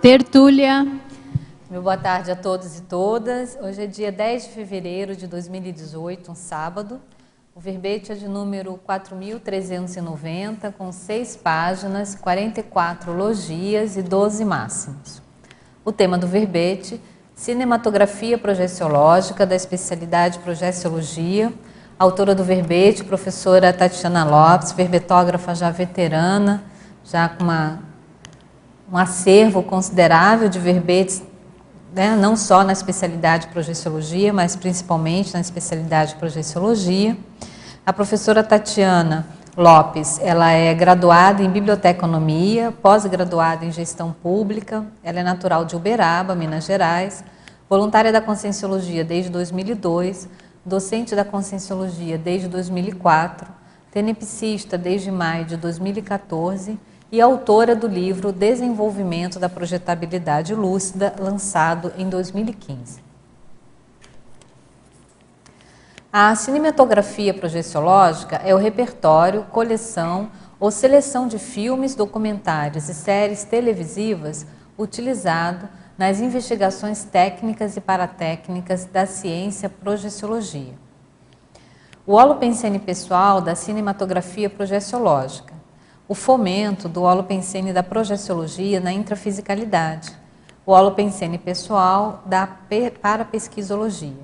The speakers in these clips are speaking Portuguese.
Tertúlia. Meu boa tarde a todos e todas. Hoje é dia 10 de fevereiro de 2018, um sábado. O verbete é de número 4.390, com 6 páginas, 44 logias e 12 máximos. O tema do verbete: cinematografia projeciológica, da especialidade projeciologia. Autora do verbete, professora Tatiana Lopes, verbetógrafa já veterana, já com um acervo considerável de verbetes, né, não só na especialidade projeciologia, mas principalmente na especialidade projeciologia. A professora Tatiana Lopes, ela é graduada em biblioteconomia, pós-graduada em gestão pública, ela é natural de Uberaba, Minas Gerais, voluntária da Conscienciologia desde 2002, docente da Conscienciologia desde 2004, tenepsista desde maio de 2014 e autora do livro Desenvolvimento da Projetabilidade Lúcida, lançado em 2015. A cinematografia projeciológica é o repertório, coleção ou seleção de filmes, documentários e séries televisivas utilizado nas investigações técnicas e paratécnicas da ciência projeciologia. O holopensene pessoal da cinematografia projeciológica. O fomento do holopensene da projeciologia na intrafisicalidade. O holopensene pessoal da parapesquisologia.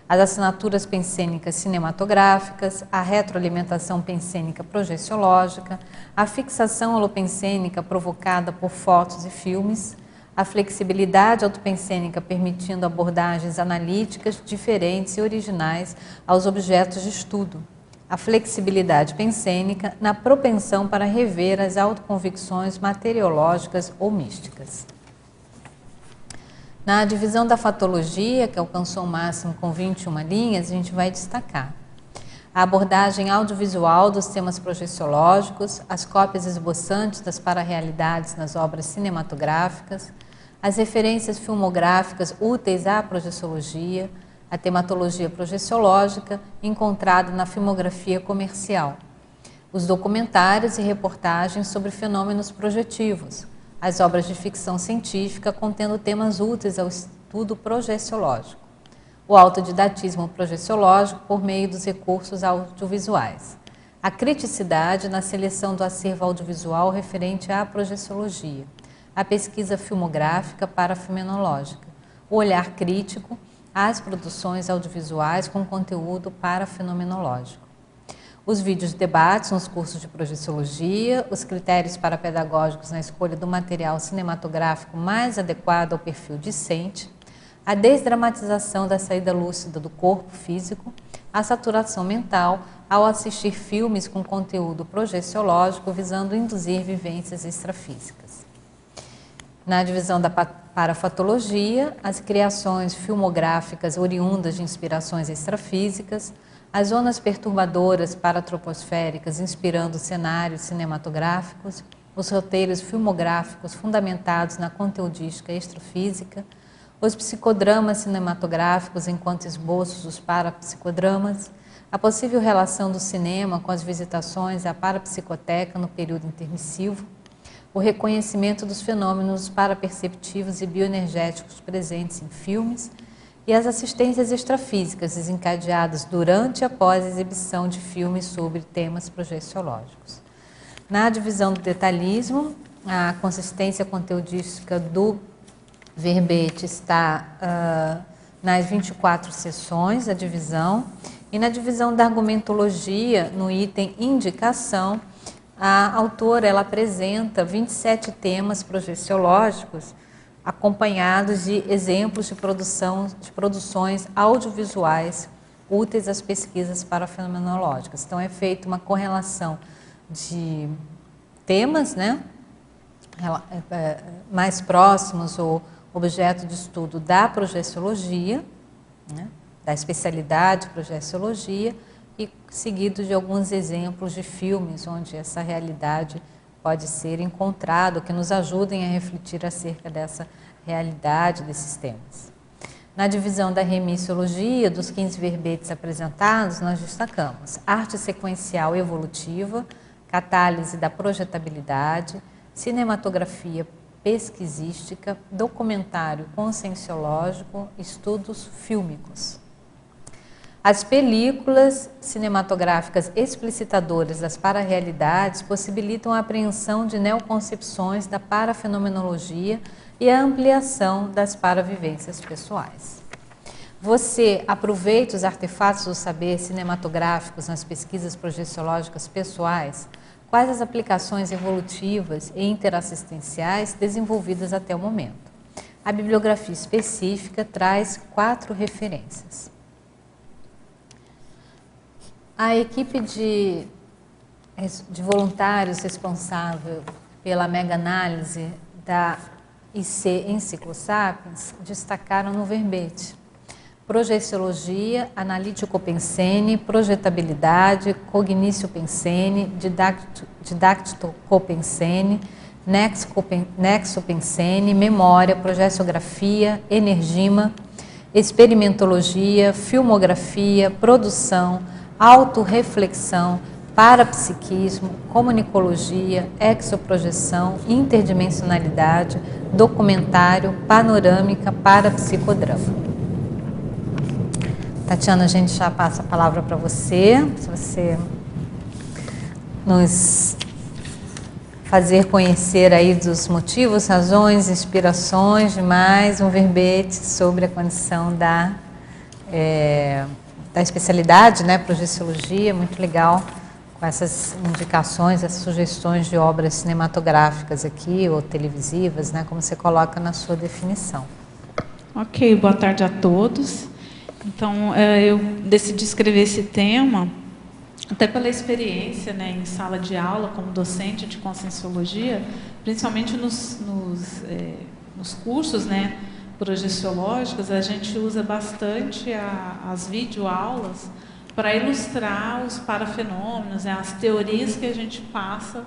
As assinaturas pensênicas cinematográficas, a retroalimentação pensênica projeciológica, a fixação holopensênica provocada por fotos e filmes, a flexibilidade autopensênica permitindo abordagens analíticas diferentes e originais aos objetos de estudo, a flexibilidade pensênica na propensão para rever as autoconvicções materiológicas ou místicas. Na divisão da fatologia, que alcançou o máximo com 21 linhas, a gente vai destacar a abordagem audiovisual dos temas projeciológicos, as cópias esboçantes das pararealidades nas obras cinematográficas, as referências filmográficas úteis à projeciologia, a tematologia projeciológica encontrada na filmografia comercial, os documentários e reportagens sobre fenômenos projetivos, as obras de ficção científica contendo temas úteis ao estudo projeciológico, o autodidatismo projeciológico por meio dos recursos audiovisuais, a criticidade na seleção do acervo audiovisual referente à projeciologia, a pesquisa filmográfica parafenomenológica, o olhar crítico às produções audiovisuais com conteúdo parafenomenológico, os vídeos de debates nos cursos de projeciologia, os critérios parapedagógicos na escolha do material cinematográfico mais adequado ao perfil discente, a desdramatização da saída lúcida do corpo físico, a saturação mental ao assistir filmes com conteúdo projeciológico visando induzir vivências extrafísicas. Na divisão da parafatologia, as criações filmográficas oriundas de inspirações extrafísicas, as zonas perturbadoras paratroposféricas inspirando cenários cinematográficos, os roteiros filmográficos fundamentados na conteudística extrafísica, os psicodramas cinematográficos enquanto esboços dos parapsicodramas, a possível relação do cinema com as visitações à parapsicoteca no período intermissivo, o reconhecimento dos fenômenos paraperceptivos e bioenergéticos presentes em filmes e as assistências extrafísicas desencadeadas durante e após a exibição de filmes sobre temas projeciológicos. Na divisão do detalhismo, a consistência conteudística do verbete está nas 24 seções da divisão, e na divisão da argumentologia, no item indicação, a autora ela apresenta 27 temas projeciológicos acompanhados de exemplos de produções audiovisuais úteis às pesquisas parafenomenológicas. Então, é feita uma correlação de temas, né, mais próximos ou objeto de estudo da projeciologia, né, da especialidade projeciologia, e seguido de alguns exemplos de filmes onde essa realidade pode ser encontrada, que nos ajudem a refletir acerca dessa realidade, desses temas. Na divisão da remissiologia, dos 15 verbetes apresentados, nós destacamos arte sequencial evolutiva, catálise da projetabilidade, cinematografia pesquisística, documentário conscienciológico, estudos fílmicos. As películas cinematográficas explicitadoras das pararealidades possibilitam a apreensão de neoconcepções da parafenomenologia e a ampliação das paravivências pessoais. Você aproveita os artefatos do saber cinematográficos nas pesquisas projeciológicas pessoais? Quais as aplicações evolutivas e interassistenciais desenvolvidas até o momento? A bibliografia específica traz 4 referências. A equipe de voluntários responsável pela mega-análise da IC Enciclosapiens destacaram no verbete: projeciologia, analítico-pensene, projetabilidade, cognício-pensene, didático-pensene, nexo-pensene, memória, projeciografia, energima, experimentologia, filmografia, produção, autorreflexão, parapsiquismo, comunicologia, exoprojeção, interdimensionalidade, documentário, panorâmica, parapsicodrama. Tatiana, a gente já passa a palavra para você, se você nos fazer conhecer aí dos motivos, razões, inspirações de mais um verbete sobre a condição da especialidade, né, projeciologia, muito legal, com essas indicações, essas sugestões de obras cinematográficas aqui, ou televisivas, né, como você coloca na sua definição. Ok, boa tarde a todos. Então, eu decidi escrever esse tema, até pela experiência, né, em sala de aula, como docente de conscienciologia, principalmente nos cursos, né, projeciológicos, a gente usa bastante as videoaulas para ilustrar os parafenômenos, né, as teorias que a gente passa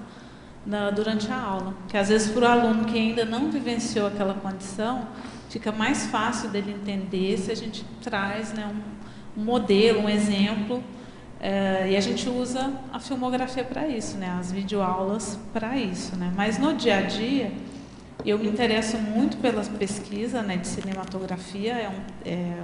durante a aula. Que às vezes, para o aluno que ainda não vivenciou aquela condição, fica mais fácil dele entender se a gente traz, né, um modelo, um exemplo, e a gente usa a filmografia para isso, né, as videoaulas para isso, né. Mas no dia a dia, eu me interesso muito pela pesquisa, né, de cinematografia, é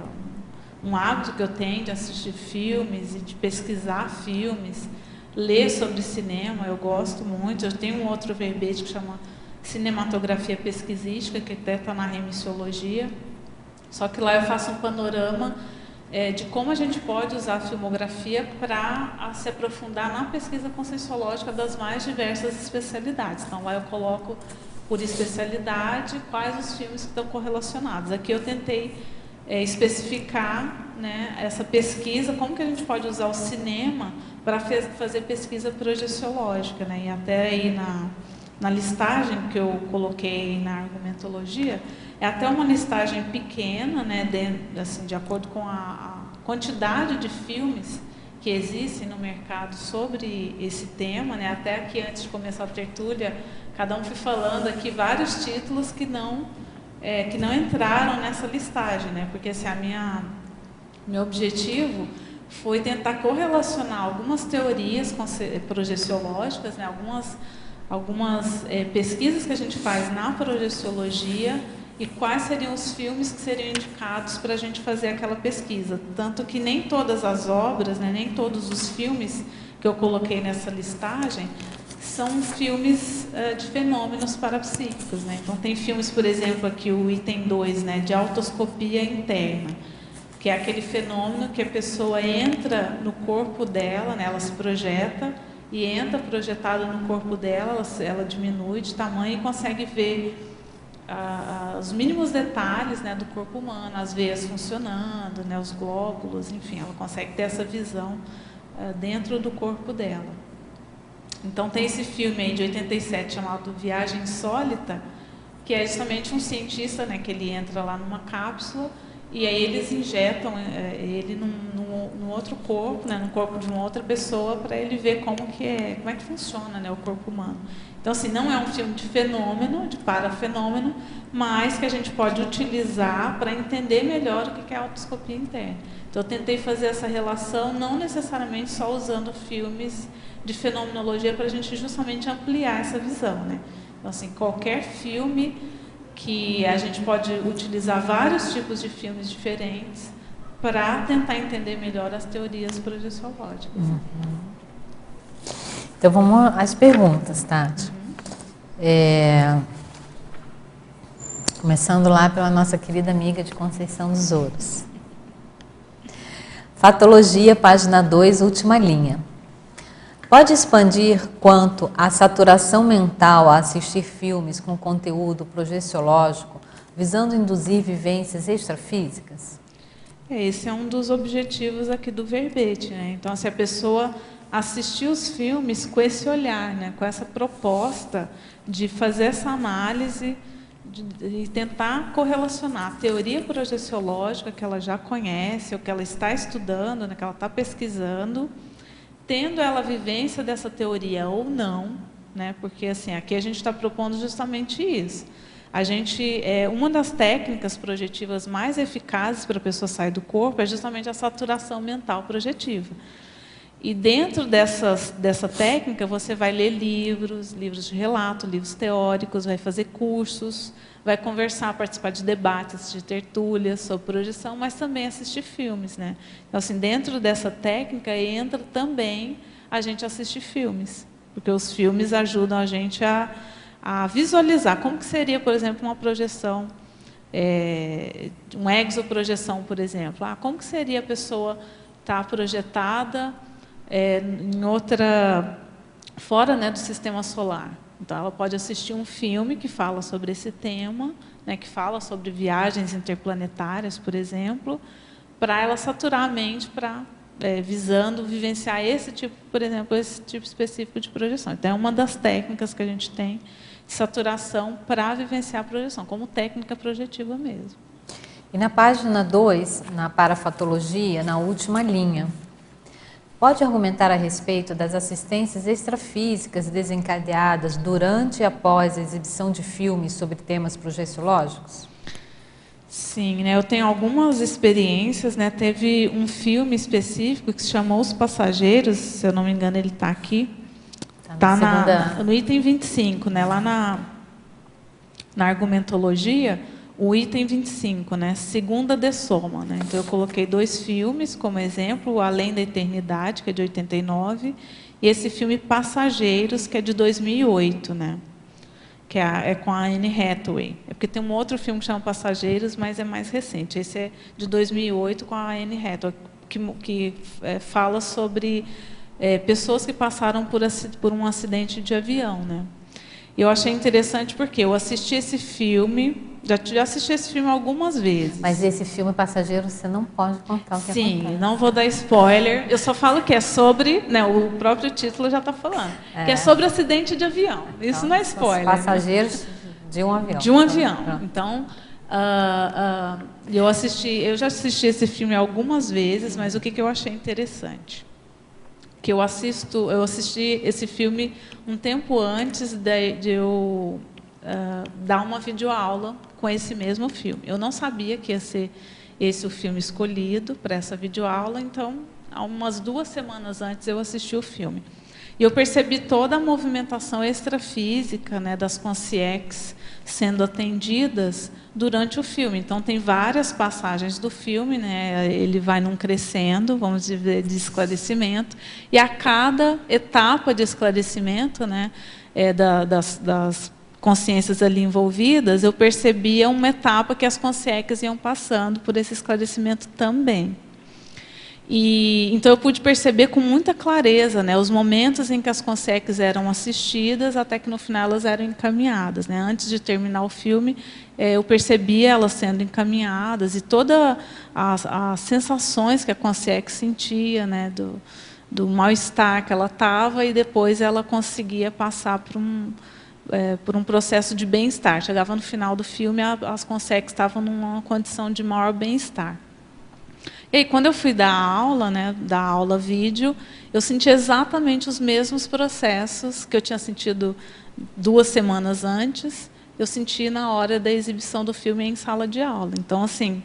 um hábito que eu tenho de assistir filmes e de pesquisar filmes, ler sobre cinema, eu gosto muito. Eu tenho um outro verbete que chama Cinematografia Pesquisística, que até está na Remissiologia, só que lá eu faço um panorama de como a gente pode usar a filmografia para se aprofundar na pesquisa conscienciológica das mais diversas especialidades. Então, lá eu coloco por especialidade quais os filmes que estão correlacionados. Aqui eu tentei especificar, né, essa pesquisa, como que a gente pode usar o cinema para fazer pesquisa projeciológica, né, e até aí na listagem que eu coloquei na argumentologia, é até uma listagem pequena, né, assim, de acordo com a quantidade de filmes que existem no mercado sobre esse tema, né, até aqui antes de começar a tertúlia, cada um foi falando aqui vários títulos que não entraram nessa listagem, né, porque assim, meu objetivo foi tentar correlacionar algumas teorias projeciológicas, né, algumas pesquisas que a gente faz na projeciologia e quais seriam os filmes que seriam indicados para a gente fazer aquela pesquisa. Tanto que nem todas as obras, né, nem todos os filmes que eu coloquei nessa listagem são filmes de fenômenos parapsíquicos, né? Então, tem filmes, por exemplo, aqui o item 2, né, de autoscopia interna, que é aquele fenômeno que a pessoa entra no corpo dela, né, ela se projeta e entra projetada no corpo dela, ela diminui de tamanho e consegue ver os mínimos detalhes, né, do corpo humano, as veias funcionando, né, os glóbulos, enfim, ela consegue ter essa visão dentro do corpo dela. Então, tem esse filme aí de 87 chamado Viagem Insólita, que é justamente um cientista, né, que ele entra lá numa cápsula e aí eles injetam ele num outro corpo, né, no corpo de uma outra pessoa, para ele ver como é que funciona, né, o corpo humano. Então, assim, não é um filme de fenômeno, de parafenômeno, mas que a gente pode utilizar para entender melhor o que é a autoscopia interna. Então, eu tentei fazer essa relação, não necessariamente só usando filmes de fenomenologia, para a gente justamente ampliar essa visão, né? Então, assim, qualquer filme que a gente pode utilizar vários tipos de filmes diferentes para tentar entender melhor as teorias projeciológicas. Então, vamos às perguntas, Tati. Começando lá pela nossa querida amiga de Conceição dos Ouros. Fatologia, página 2, última linha. Pode expandir quanto à saturação mental a assistir filmes com conteúdo projeciológico, visando induzir vivências extrafísicas? Esse é um dos objetivos aqui do verbete, né? Então, se a pessoa assistir os filmes com esse olhar, né? Com essa proposta de fazer essa análise e tentar correlacionar a teoria projeciológica que ela já conhece, ou que ela está estudando, né? Que ela está pesquisando, tendo ela a vivência dessa teoria ou não, né? Porque assim, aqui a gente está propondo justamente isso. Uma das técnicas projetivas mais eficazes para a pessoa sair do corpo é justamente a saturação mental projetiva. E dentro dessa técnica, você vai ler livros de relato, livros teóricos, vai fazer cursos, vai conversar, participar de debates, de tertúlias sobre projeção, mas também assistir filmes, né? Então, assim, dentro dessa técnica entra também a gente assistir filmes, porque os filmes ajudam a gente a visualizar como que seria, por exemplo, uma projeção, uma exoprojeção, por exemplo. Como que seria a pessoa estar projetada em outra, fora, né, do sistema solar. Então, ela pode assistir um filme que fala sobre esse tema, né, que fala sobre viagens interplanetárias, por exemplo, para ela saturar a mente, visando vivenciar esse tipo, por exemplo, esse tipo específico de projeção. Então, é uma das técnicas que a gente tem de saturação para vivenciar a projeção, como técnica projetiva mesmo. E na página 2, na parafatologia, na última linha, pode argumentar a respeito das assistências extrafísicas desencadeadas durante e após a exibição de filmes sobre temas projeciológicos? Sim, né, eu tenho algumas experiências, né, teve um filme específico que se chamou Os Passageiros, se eu não me engano ele está aqui, está no item 25, né, lá na argumentologia, o item 25, né, segunda dessoma, né? Então eu coloquei 2 filmes como exemplo, o Além da Eternidade, que é de 89, e esse filme Passageiros, que é de 2008, né? Que é com a Anne Hathaway. É porque tem um outro filme que chama Passageiros, mas é mais recente. Esse é de 2008 com a Anne Hathaway, que fala sobre pessoas que passaram por um acidente de avião, né? E eu achei interessante porque eu assisti esse filme, já assisti esse filme algumas vezes. Mas esse filme Passageiro você não pode contar o que acontece. Sim, não vou dar spoiler. Eu só falo que é sobre, né, o próprio título já está falando, que é sobre acidente de avião. Isso então, não é spoiler. Passageiros, né? De um avião. De um avião. Então, eu já assisti esse filme algumas vezes, mas o que eu achei interessante? Que eu assisti esse filme um tempo antes de eu dar uma videoaula com esse mesmo filme. Eu não sabia que ia ser esse o filme escolhido para essa videoaula, então, há umas 2 semanas antes eu assisti o filme. E eu percebi toda a movimentação extrafísica, né, das consciências sendo atendidas durante o filme. Então, tem várias passagens do filme, né, ele vai num crescendo, vamos dizer, de esclarecimento, e a cada etapa de esclarecimento, né, das consciências ali envolvidas, eu percebia uma etapa que as consciências iam passando por esse esclarecimento também. Então, eu pude perceber com muita clareza, né, os momentos em que as consciências eram assistidas até que, no final, elas eram encaminhadas, né? Antes de terminar o filme, eu percebia elas sendo encaminhadas e todas as sensações que a consciência sentia, né, do mal-estar que ela estava, e depois ela conseguia passar por um processo de bem-estar. Chegava no final do filme, as consciências estavam numa condição de maior bem-estar. E aí, quando eu fui dar aula vídeo, eu senti exatamente os mesmos processos que eu tinha sentido 2 semanas antes, eu senti na hora da exibição do filme em sala de aula. Então, assim,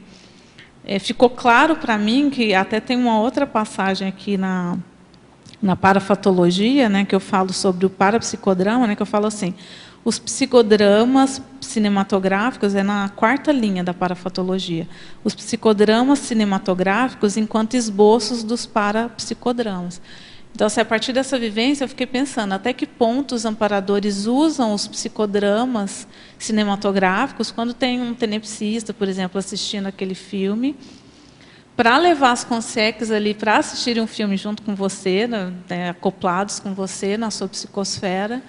ficou claro para mim que até tem uma outra passagem aqui na parafatologia, né, que eu falo sobre o parapsicodrama, né, que eu falo assim, os psicodramas cinematográficos é na 4ª linha da parafatologia. Os psicodramas cinematográficos enquanto esboços dos parapsicodramas. Então, assim, a partir dessa vivência, eu fiquei pensando até que ponto os amparadores usam os psicodramas cinematográficos quando tem um tenepsista, por exemplo, assistindo aquele filme, para levar as consex ali para assistirem um filme junto com você, né, acoplados com você na sua psicosfera,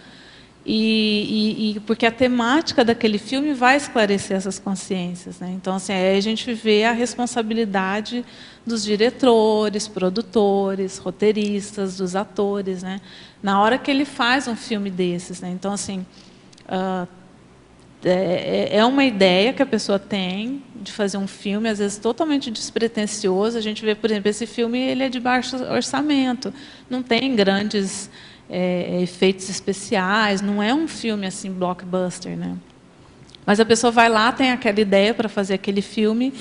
e porque a temática daquele filme vai esclarecer essas consciências, né? Então, assim, aí a gente vê a responsabilidade dos diretores, produtores, roteiristas, dos atores, né? Na hora que ele faz um filme desses, né? Então, assim, é uma ideia que a pessoa tem de fazer um filme, às vezes totalmente despretensioso. A gente vê, por exemplo, esse filme ele é de baixo orçamento, não tem grandes efeitos especiais, não é um filme assim blockbuster, né? Mas a pessoa vai lá, tem aquela ideia para fazer aquele filme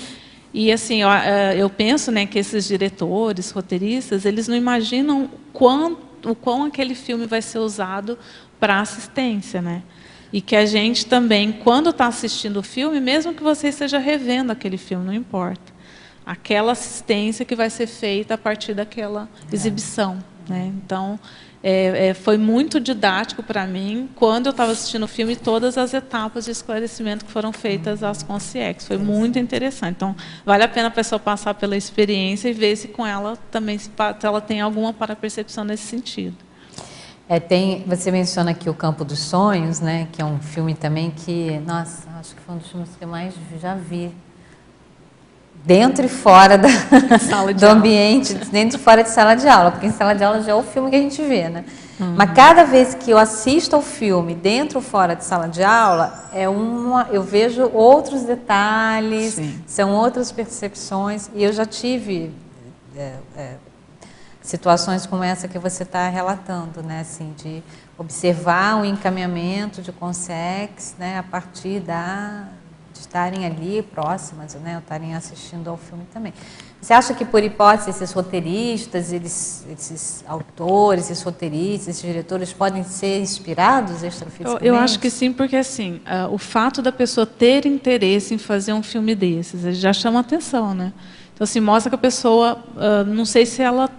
e assim eu penso, né, que esses diretores, roteiristas, eles não imaginam o quão aquele filme vai ser usado para assistência, né? E que a gente também, quando está assistindo o filme, mesmo que você esteja revendo aquele filme, não importa, aquela assistência que vai ser feita a partir daquela exibição, né? Então foi muito didático para mim, quando eu estava assistindo o filme, todas as etapas de esclarecimento que foram feitas às consciências. Foi muito interessante. Então, vale a pena a pessoa passar pela experiência e ver se com ela também se ela tem alguma parapercepção nesse sentido. Você menciona aqui o Campo dos Sonhos, né, que é um filme também que, nossa, acho que foi um dos filmes que eu mais já vi. Dentro e fora do ambiente, dentro e fora de sala de aula, porque em sala de aula já é o filme que a gente vê, né? Mas cada vez que eu assisto ao filme dentro ou fora de sala de aula, eu vejo outros detalhes, sim, são outras percepções, e eu já tive situações como essa que você está relatando, né? Assim, de observar o encaminhamento de consex, né, a partir de estarem ali próximas, né, ou estarem assistindo ao filme também. Você acha que, por hipótese, esses roteiristas, esses autores, esses roteiristas, esses diretores podem ser inspirados extrafisicamente? Eu acho que sim, porque assim, o fato da pessoa ter interesse em fazer um filme desses, já chama atenção, né? Então, assim, mostra que a pessoa, não sei se ela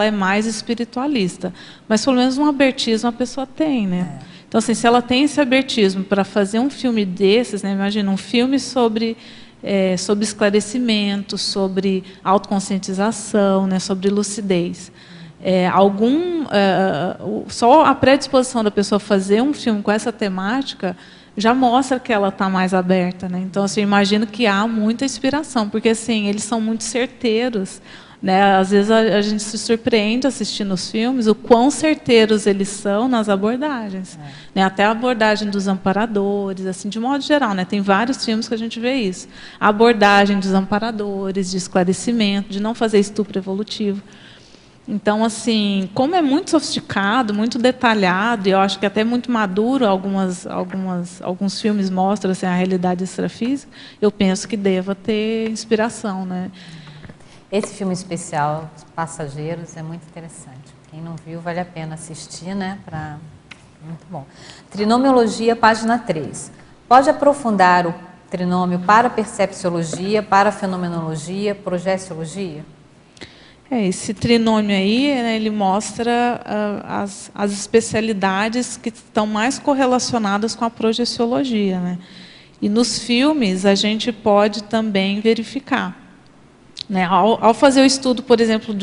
é mais espiritualista, mas pelo menos um abertismo a pessoa tem, né? Então, assim, se ela tem esse abertismo para fazer um filme desses, né, imagina um filme sobre esclarecimento, sobre autoconscientização, né, sobre lucidez. Só a predisposição da pessoa fazer um filme com essa temática já mostra que ela está mais aberta, né? Então, assim, eu imagino que há muita inspiração, porque assim, eles são muito certeiros, né? Às vezes a gente se surpreende assistindo os filmes, o quão certeiros eles são nas abordagens, né? Até a abordagem dos amparadores, assim, de modo geral, né? Tem vários filmes que a gente vê isso. A abordagem dos amparadores, de esclarecimento, de não fazer estupro evolutivo. Então, assim, como é muito sofisticado, muito detalhado, e eu acho que até muito maduro, alguns filmes mostram assim, a realidade extrafísica, eu penso que deva ter inspiração, né? Esse filme especial, Passageiros, é muito interessante. Quem não viu, vale a pena assistir, né? Muito bom. Trinomiologia, página 3. Pode aprofundar o trinômio para percepciologia, para fenomenologia, projeciologia? Esse trinômio aí, né, ele mostra as especialidades que estão mais correlacionadas com a projeciologia, né? E nos filmes a gente pode também verificar. Né? Ao fazer o estudo, por exemplo,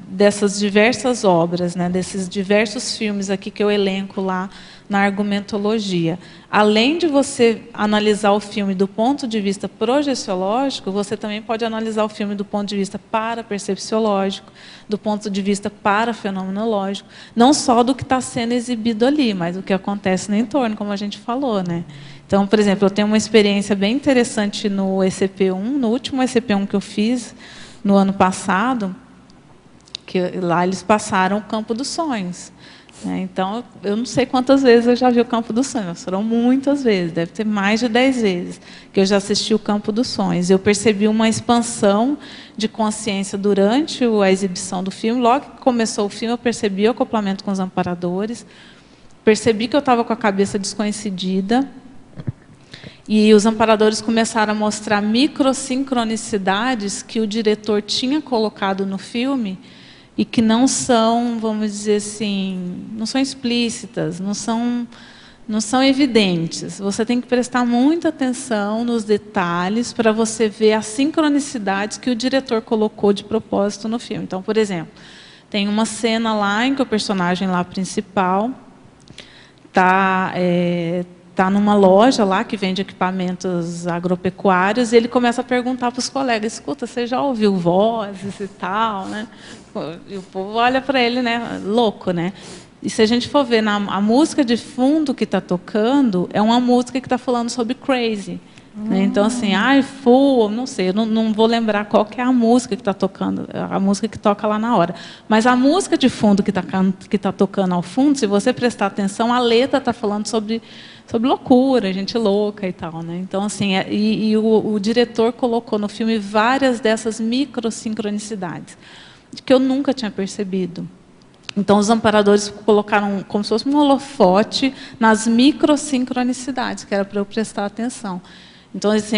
dessas diversas obras, né, desses diversos filmes aqui que eu elenco lá na argumentologia, além de você analisar o filme do ponto de vista projeciológico, você também pode analisar o filme do ponto de vista parapercepciológico, do ponto de vista parafenomenológico, não só do que está sendo exibido ali, mas do que acontece no entorno, como a gente falou, né? Então, por exemplo, eu tenho uma experiência bem interessante no ECP1, no último ECP1 que eu fiz no ano passado, que lá eles passaram o Campo dos Sonhos. Então, eu não sei quantas vezes eu já vi o Campo dos Sonhos, foram muitas vezes, deve ter mais de 10 vezes que eu já assisti o Campo dos Sonhos. Eu percebi uma expansão de consciência durante a exibição do filme. Logo que começou o filme, eu percebi o acoplamento com os amparadores, percebi que eu estava com a cabeça desconhecida, e os amparadores começaram a mostrar microsincronicidades que o diretor tinha colocado no filme, e que não são, vamos dizer assim, não são explícitas, não são evidentes. Você tem que prestar muita atenção nos detalhes para você ver as sincronicidades que o diretor colocou de propósito no filme. Então, por exemplo, tem uma cena lá em que o personagem lá principal está numa loja lá que vende equipamentos agropecuários, e ele começa a perguntar para os colegas: escuta, você já ouviu vozes e tal, né? E o povo olha para ele, né, louco, né? E se a gente for ver a música de fundo que está tocando, é uma música que está falando sobre Crazy. Né? Então, assim, Fool, não sei, eu não vou lembrar qual que é a música que está tocando, a música que toca lá na hora. Mas a música de fundo que tá tocando ao fundo, se você prestar atenção, a letra está falando sobre loucura, gente louca e tal. Né? Então, assim, o diretor colocou no filme várias dessas microsincronicidades, que eu nunca tinha percebido. Então, os amparadores colocaram como se fosse um holofote nas microsincronicidades, que era para eu prestar atenção. Então, assim,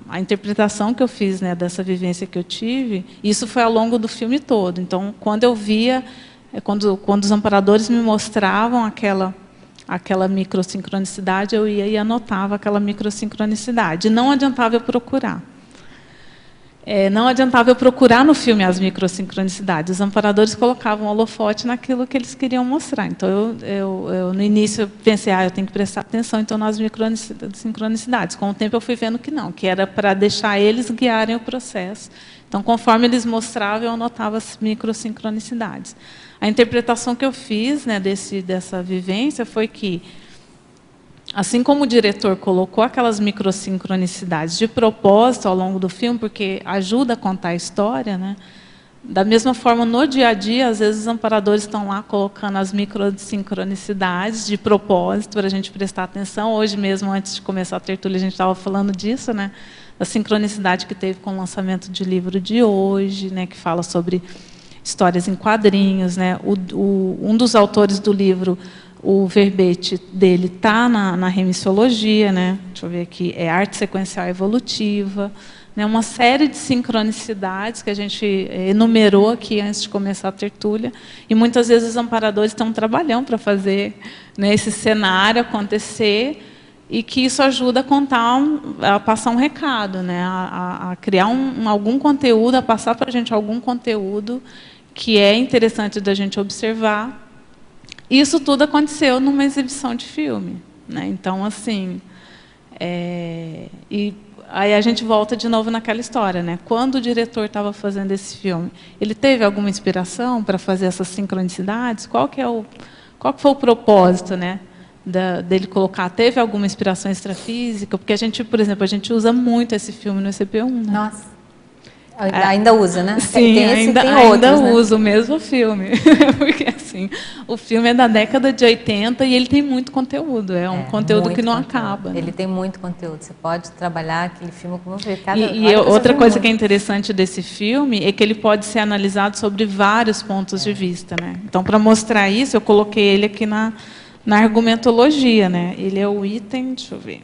a interpretação que eu fiz, né, dessa vivência que eu tive, isso foi ao longo do filme todo. Então, quando eu via, quando os amparadores me mostravam aquela microsincronicidade, eu ia e anotava aquela microsincronicidade. Não adiantava eu procurar. Não adiantava eu procurar no filme as microsincronicidades. Os amparadores colocavam o holofote naquilo que eles queriam mostrar. Então, eu no início, eu pensei, eu tenho que prestar atenção então nas microsincronicidades. Com o tempo, eu fui vendo que não, que era para deixar eles guiarem o processo. Então, conforme eles mostravam, eu anotava as microsincronicidades. A interpretação que eu fiz, né, dessa vivência foi que, assim como o diretor colocou aquelas microsincronicidades de propósito ao longo do filme, porque ajuda a contar a história, né? Da mesma forma, no dia a dia, às vezes os amparadores estão lá colocando as microsincronicidades de propósito para a gente prestar atenção. Hoje mesmo, antes de começar a tertúlia, a gente estava falando disso, né? Da sincronicidade que teve com o lançamento de livro de hoje, né? Que fala sobre histórias em quadrinhos, né? Um dos autores do livro, o verbete dele está na remissiologia, né? Deixa eu ver aqui, é arte sequencial evolutiva, né? Uma série de sincronicidades que a gente enumerou aqui antes de começar a tertúlia, e muitas vezes os amparadores têm um trabalhão para fazer, né, esse cenário acontecer, e que isso ajuda a contar, a passar um recado, né? A criar algum conteúdo, a passar para a gente algum conteúdo que é interessante da gente observar. Isso tudo aconteceu numa exibição de filme. Né? Então, assim... e aí a gente volta de novo naquela história. Né? Quando o diretor estava fazendo esse filme, ele teve alguma inspiração para fazer essas sincronicidades? Qual que foi o propósito, né, dele colocar? Teve alguma inspiração extrafísica? Porque a gente, por exemplo, a gente usa muito esse filme no ECP1. Né? Nossa. Ainda usa, né? Sim, tem ainda outros, né? usa o mesmo filme. Porque, assim, o filme é da década de 80 e ele tem muito conteúdo. É um conteúdo que não acaba. Ele né? tem muito conteúdo. Você pode trabalhar aquele filme como ver. Outra coisa que é interessante desse filme é que ele pode ser analisado sobre vários pontos de vista. Né? Então, para mostrar isso, eu coloquei ele aqui na argumentologia. Né? Ele é o item... Deixa eu ver.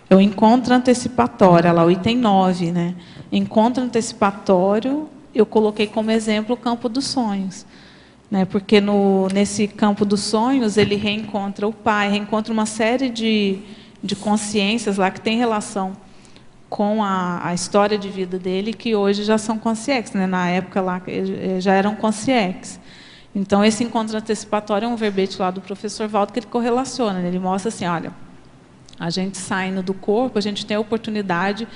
É o encontro antecipatório, lá o item 9. Né? Encontro antecipatório, eu coloquei como exemplo o campo dos sonhos. Né? Porque nesse campo dos sonhos, ele reencontra o pai, reencontra uma série de consciências lá que tem relação com a história de vida dele, que hoje já são consciex. Né? Na época lá já eram consciex. Então, esse encontro antecipatório é um verbete lá do professor Valdo que ele correlaciona. Né? Ele mostra assim, olha... A gente saindo do corpo, a gente tem a oportunidade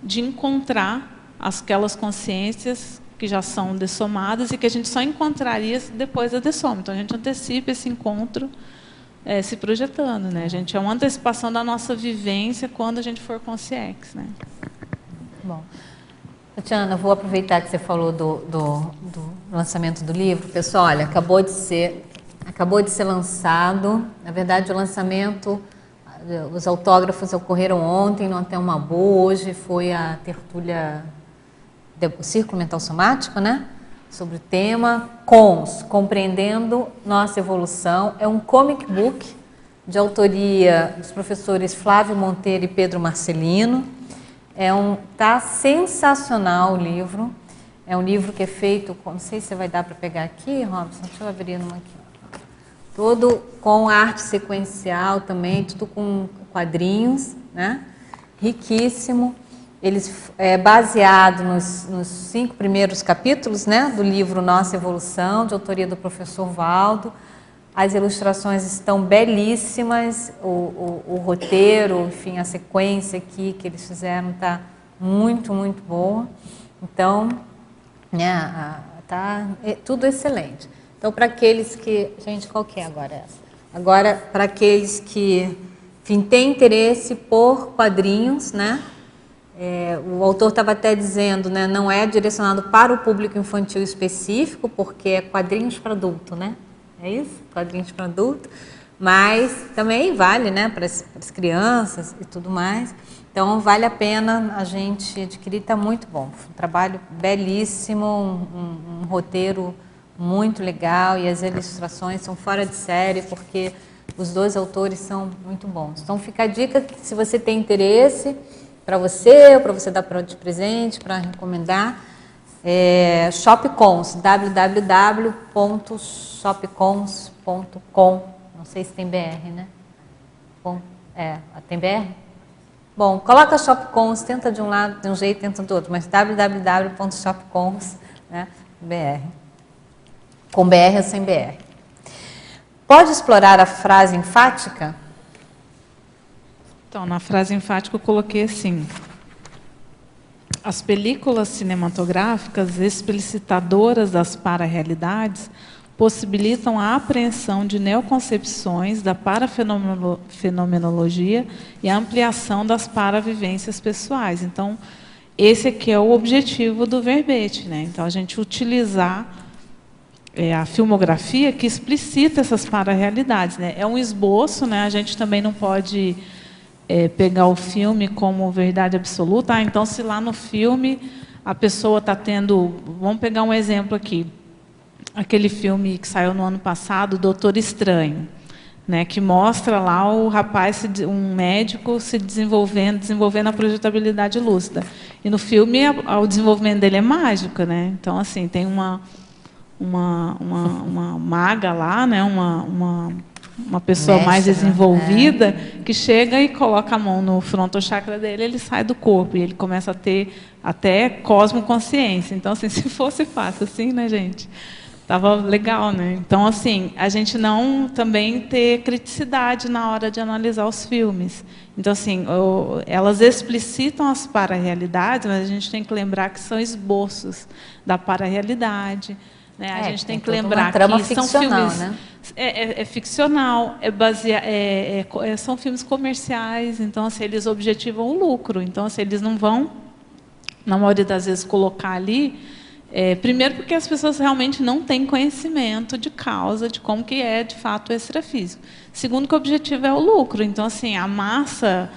de encontrar aquelas consciências que já são dessomadas e que a gente só encontraria depois da dessoma. Então, a gente antecipa esse encontro se projetando. Né? A gente é uma antecipação da nossa vivência quando a gente for consciex. Né? Bom, Tatiana, vou aproveitar que você falou do lançamento do livro. Pessoal, olha, acabou de ser lançado. Na verdade, o lançamento, os autógrafos ocorreram ontem no Hotel Mabu. Hoje foi a tertúlia do Círculo Mental Somático, né? Sobre o tema Compreendendo Nossa Evolução. É um comic book de autoria dos professores Flávio Monteiro e Pedro Marcelino. Tá sensacional o livro. É um livro que é feito, não sei se vai dar para pegar aqui, Robson, deixa eu abrir uma aqui. Todo com arte sequencial também, tudo com quadrinhos, né? Riquíssimo. Eles baseado nos 5 primeiros capítulos, né, do livro Nossa Evolução, de autoria do professor Valdo. As ilustrações estão belíssimas, o roteiro, enfim, a sequência aqui que eles fizeram está muito, muito boa. Então, né, tá tudo excelente. Então, para aqueles que... Gente, qual que é agora essa? Agora, para aqueles que, enfim, têm interesse por quadrinhos, né? O autor estava até dizendo, né, não é direcionado para o público infantil específico, porque é quadrinhos para adulto, né? É isso? Quadrinhos para adulto, mas também vale, né, para as crianças e tudo mais. Então, vale a pena a gente adquirir, está muito bom. Um trabalho belíssimo, um roteiro muito legal e as ilustrações são fora de série, porque os 2 autores são muito bons. Então, fica a dica que se você tem interesse, para você, ou para você dar de presente, para recomendar, Shopcons, www.shopcons.com. Não sei se tem BR, né? Tem BR? Bom, coloca Shopcons, tenta de um lado, de um jeito, tenta do outro, mas www.shopcons, né, BR. Com BR ou sem BR. Pode explorar a frase enfática? Então, na frase enfática eu coloquei assim: as películas cinematográficas explicitadoras das para-realidades possibilitam a apreensão de neoconcepções da parafenomenologia e a ampliação das paravivências pessoais. Então, esse aqui é o objetivo do verbete, né? Então, a gente utilizar a filmografia que explicita essas para-realidades, né? É um esboço, né? A gente também não pode pegar o filme como verdade absoluta. Então, se lá no filme a pessoa está tendo... Vamos pegar um exemplo aqui. Aquele filme que saiu no ano passado, Doutor Estranho, né, que mostra lá o rapaz, um médico, se desenvolvendo a projetabilidade lúcida. E no filme o desenvolvimento dele é mágico, né? Então, assim, tem uma maga lá, né, uma pessoa mais desenvolvida, que chega e coloca a mão no frontochakra dele, ele sai do corpo e ele começa a ter até cosmoconsciência. Então, assim, se fosse fácil assim, né, gente? Tava legal, né? Então, assim, a gente não também ter criticidade na hora de analisar os filmes. Então, assim, elas explicitam as para-realidades, mas a gente tem que lembrar que são esboços da para-realidade. Né? A gente tem que lembrar que são filmes... Né? É ficcional, são filmes comerciais, então, assim, eles objetivam o lucro. Então, assim, eles não vão, na maioria das vezes, colocar ali... primeiro porque as pessoas realmente não têm conhecimento de causa, de como que é, de fato, o extrafísico. Segundo, que o objetivo é o lucro. Então, assim, a massa,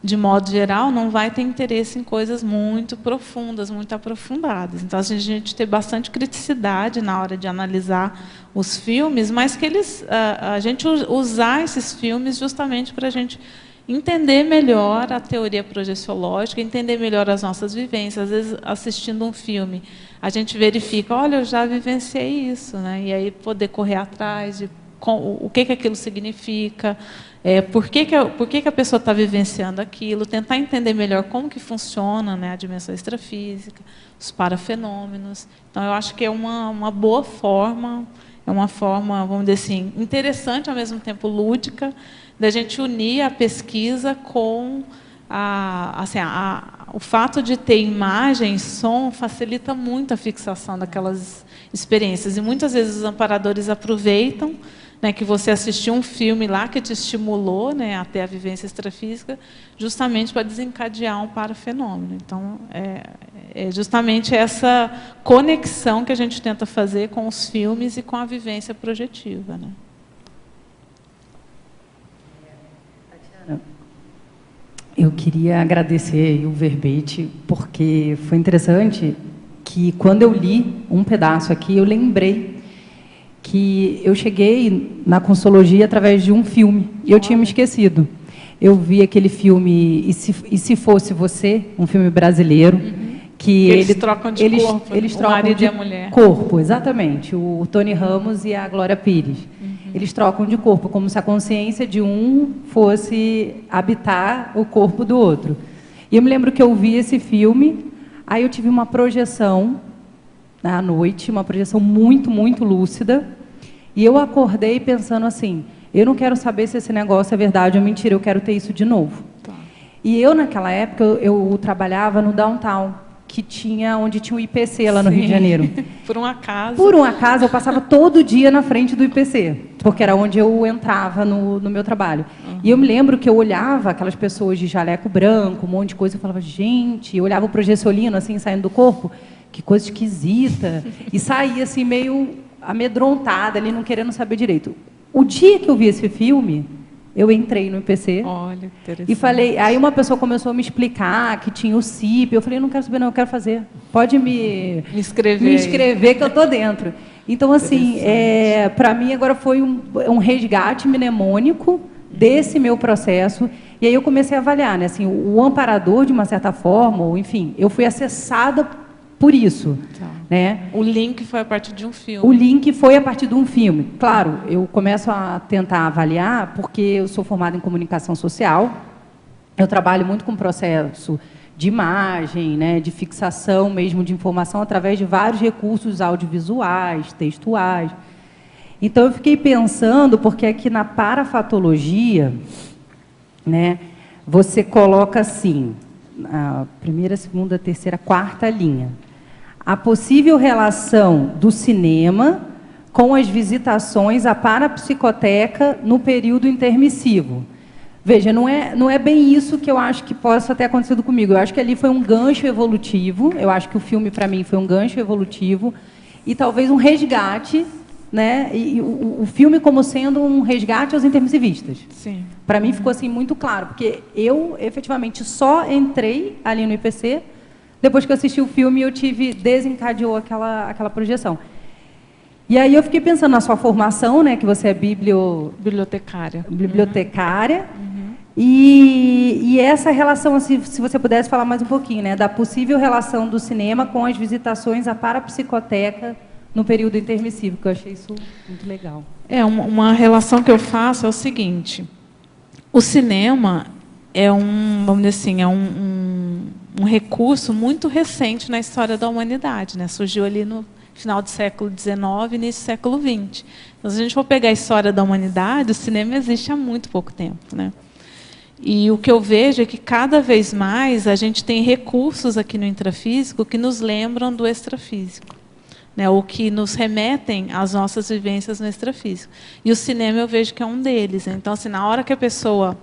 de modo geral, não vai ter interesse em coisas muito profundas, muito aprofundadas. Então, assim, a gente tem bastante criticidade na hora de analisar os filmes, mas que a gente usar esses filmes justamente para a gente entender melhor a teoria projeciológica, entender melhor as nossas vivências. Às vezes, assistindo um filme, a gente verifica, olha, eu já vivenciei isso, né? E aí poder correr atrás de o que aquilo significa, por que a pessoa está vivenciando aquilo, tentar entender melhor como que funciona, né, a dimensão extrafísica, os parafenômenos. Então, eu acho que é uma boa forma, é uma forma, vamos dizer assim, interessante, ao mesmo tempo lúdica, da gente unir a pesquisa com o fato de ter imagem e som facilita muito a fixação daquelas experiências. E muitas vezes os amparadores aproveitam, né, que você assistiu um filme lá que te estimulou, né, até a vivência extrafísica, justamente para desencadear um parafenômeno. Então, é justamente essa conexão que a gente tenta fazer com os filmes e com a vivência projetiva, né? Tatiana, eu queria agradecer o verbete, porque foi interessante que, quando eu li um pedaço aqui, eu lembrei que eu cheguei na Consologia através de um filme, e eu tinha me esquecido. Eu vi aquele filme E Se Fosse Você, um filme brasileiro, que eles trocam de corpo, eles o trocam marido de e a mulher. corpo, exatamente, o Tony Ramos e a Glória Pires. Eles trocam de corpo, como se a consciência de um fosse habitar o corpo do outro. E eu me lembro que eu vi esse filme, aí eu tive uma projeção à noite, uma projeção muito, muito lúcida, e eu acordei pensando assim, eu não quero saber se esse negócio é verdade ou mentira, eu quero ter isso de novo. Tá. E eu, naquela época, eu trabalhava no Downtown, onde tinha o IPC lá no Rio de Janeiro. Por um acaso. Por um acaso, eu passava todo dia na frente do IPC, porque era onde eu entrava no meu trabalho. E eu me lembro que eu olhava aquelas pessoas de jaleco branco, um monte de coisa, eu falava, gente, eu olhava o projeçolino, assim, saindo do corpo, que coisa esquisita. E saía, assim, meio amedrontada ali, não querendo saber direito. O dia que eu vi esse filme, eu entrei no IPC. Olha, e falei, aí uma pessoa começou a me explicar que tinha o CIP, eu falei, não quero saber não, eu quero fazer. Pode me inscrever que eu estou dentro. Então, assim, para mim agora foi um resgate mnemônico desse meu processo, e aí eu comecei a avaliar, né, assim, o amparador, de uma certa forma, ou enfim, eu fui acessada por isso. Tá. Né? O link foi a partir de um filme. O link foi a partir de um filme. Claro, eu começo a tentar avaliar, porque eu sou formada em comunicação social, eu trabalho muito com processo de imagem, né, de fixação mesmo de informação através de vários recursos audiovisuais, textuais. Então, eu fiquei pensando, porque aqui na parafatologia, né, você coloca assim, a primeira, segunda, terceira, quarta linha. A possível relação do cinema com as visitações à parapsicoteca no período intermissivo. Veja, não é bem isso que eu acho que possa ter acontecido comigo. Eu acho que ali foi um gancho evolutivo, eu acho que o filme, para mim, foi um gancho evolutivo, e talvez um resgate, né? E o filme como sendo um resgate aos intermissivistas. Sim. Para mim ficou assim muito claro, porque eu, efetivamente, só entrei ali no IPC depois que eu assisti o filme, desencadeou aquela projeção. E aí eu fiquei pensando na sua formação, né, que você é bibliotecária. E essa relação, assim, se você pudesse falar mais um pouquinho, né, da possível relação do cinema com as visitações à parapsicoteca no período intermissivo, que eu achei isso muito legal. Uma relação que eu faço é o seguinte: o cinema vamos dizer assim, um recurso muito recente na história da humanidade, né? Surgiu ali no final do século XIX e início do século XX. Então, se a gente for pegar a história da humanidade, o cinema existe há muito pouco tempo, né? E o que eu vejo é que, cada vez mais, a gente tem recursos aqui no intrafísico que nos lembram do extrafísico, né? Ou que nos remetem às nossas vivências no extrafísico. E o cinema eu vejo que é um deles, né? Então, assim, na hora que a pessoa...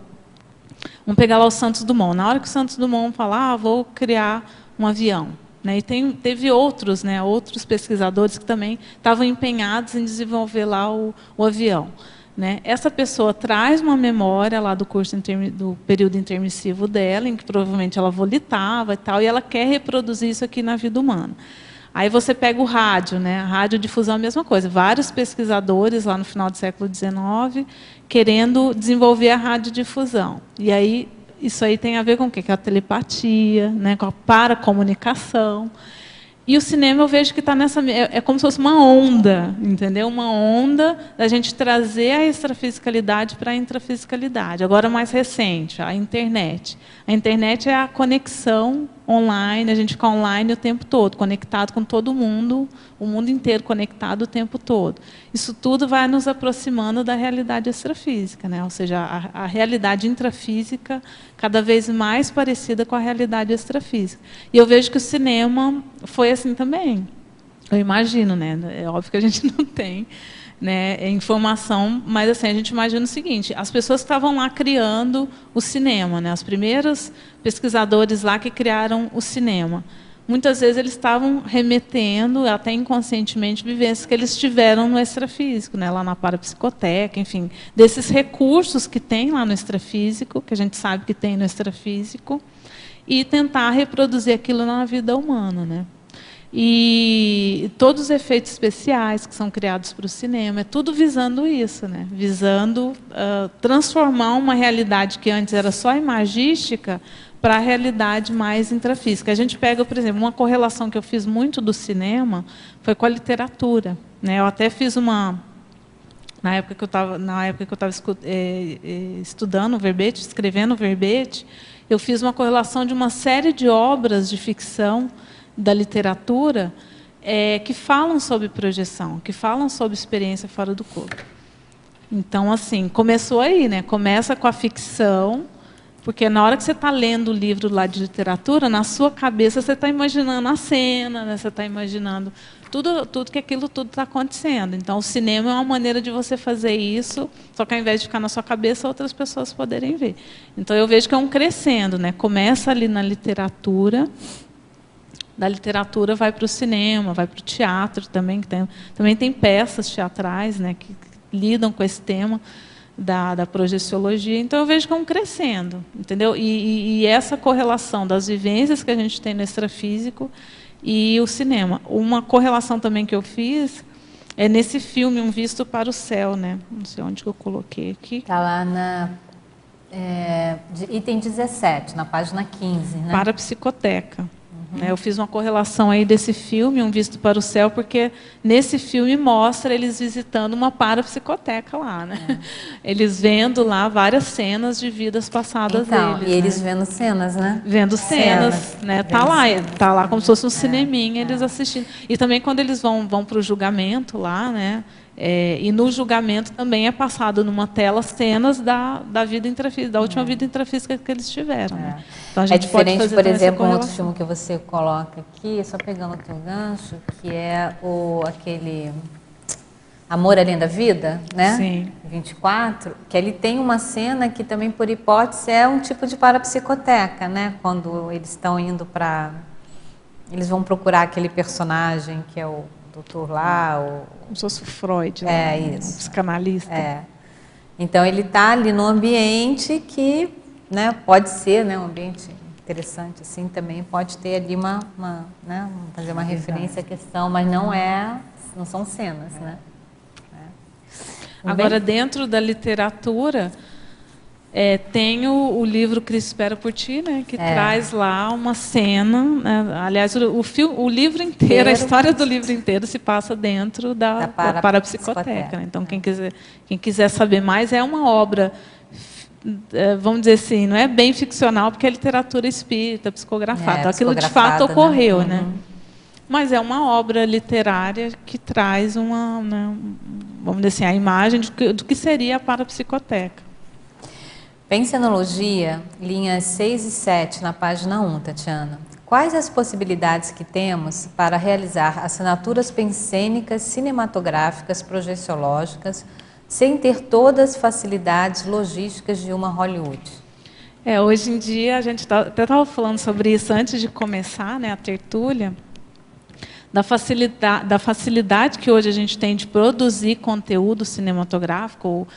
Vamos pegar lá o Santos Dumont. Na hora que o Santos Dumont falar, vou criar um avião, né? E teve outros, né, outros pesquisadores que também estavam empenhados em desenvolver lá o avião, né? Essa pessoa traz uma memória lá do curso do período intermissivo dela, em que provavelmente ela volitava e tal, e ela quer reproduzir isso aqui na vida humana. Aí você pega o rádio, né? A radiodifusão é a mesma coisa. Vários pesquisadores lá no final do século XIX querendo desenvolver a radiodifusão. E aí isso aí tem a ver com o quê? Com a telepatia, né? Com a paracomunicação. E o cinema eu vejo que está nessa... É como se fosse uma onda, entendeu? Uma onda da gente trazer a extrafisicalidade para a intrafisicalidade. Agora, mais recente, a internet. A internet é a conexão online, a gente fica online o tempo todo, conectado com todo mundo, o mundo inteiro conectado o tempo todo. Isso tudo vai nos aproximando da realidade extrafísica, né? Ou seja, a realidade intrafísica cada vez mais parecida com a realidade extrafísica. E eu vejo que o cinema foi assim também. Eu imagino, né? É óbvio que a gente não tem né, informação, mas assim, a gente imagina o seguinte, as pessoas que estavam lá criando o cinema, né, os primeiros pesquisadores lá que criaram o cinema, muitas vezes eles estavam remetendo, até inconscientemente, vivências que eles tiveram no extrafísico, né, lá na parapsicoteca, enfim, desses recursos que tem lá no extrafísico, que a gente sabe que tem no extrafísico, e tentar reproduzir aquilo na vida humana, né. E todos os efeitos especiais que são criados para o cinema, é tudo visando isso, né? Visando transformar uma realidade que antes era só imagística para a realidade mais intrafísica. A gente pega, por exemplo, uma correlação que eu fiz muito do cinema foi com a literatura, né? Eu até fiz uma... Na época que eu estava estudando o verbete, escrevendo o verbete, eu fiz uma correlação de uma série de obras de ficção da literatura que falam sobre projeção, que falam sobre experiência fora do corpo. Então, assim, começou aí, né? Começa com a ficção, porque na hora que você está lendo o livro lá de literatura, na sua cabeça você está imaginando a cena, né? Você está imaginando tudo que aquilo tudo está acontecendo. Então, o cinema é uma maneira de você fazer isso, só que ao invés de ficar na sua cabeça, outras pessoas poderem ver. Então, eu vejo que é um crescendo, né? Começa ali na literatura, da literatura vai para o cinema, vai para o teatro também, que também tem peças teatrais, né, que lidam com esse tema da projeciologia. Então, eu vejo que é um crescendo, entendeu? E essa correlação das vivências que a gente tem no extrafísico e o cinema. Uma correlação também que eu fiz é nesse filme, Um Visto para o Céu, né? Não sei onde que eu coloquei aqui. Está lá na item 17, na página 15. Né? Parapsicoteca. Eu fiz uma correlação aí desse filme, Um Visto para o Céu, porque nesse filme mostra eles visitando uma parapsicoteca lá, né? Eles vendo lá várias cenas de vidas passadas então, deles. E eles né? vendo cenas, né? Vendo cenas, né? Tá lá como se fosse um cineminha, eles assistindo. E também quando eles vão para o julgamento lá, né? E no julgamento também é passado numa tela cenas da vida intrafísica, da última vida intrafísica que eles tiveram. Né? Então, a gente diferente, pode fazer por exemplo, um outro correlação. filme que você coloca aqui, só pegando o teu gancho, que é aquele Amor Além da Vida, né? Sim. 24, que ele tem uma cena que também, por hipótese, é um tipo de parapsicoteca, né? Quando eles estão indo para... Eles vão procurar aquele personagem que é o doutor lá, como se fosse o Freud, né? Isso. O psicanalista. Então, ele está ali num ambiente que, né, pode ser, né, um ambiente interessante, assim, também pode ter ali né, fazer uma referência à questão, mas não são cenas, né? Agora, dentro da literatura, tem o livro Cristo Espera por Ti, né, que traz lá uma cena, né, aliás, o livro inteiro, a história do livro inteiro se passa dentro da parapsicoteca. Né? Então, quem quiser saber mais, é uma obra, vamos dizer assim, não é bem ficcional, porque é literatura espírita, psicografada. Aquilo de fato ocorreu, né? Mas é uma obra literária que traz vamos dizer assim, a imagem do que seria a parapsicoteca. Pensenologia, linhas 6 e 7, na página 1, Tatiana. Quais as possibilidades que temos para realizar assinaturas pensênicas, cinematográficas, projeciológicas, sem ter todas as facilidades logísticas de uma Hollywood? Hoje em dia, a gente até estava falando sobre isso antes de começar, né, a tertúlia, da facilidade que hoje a gente tem de produzir conteúdo cinematográfico ou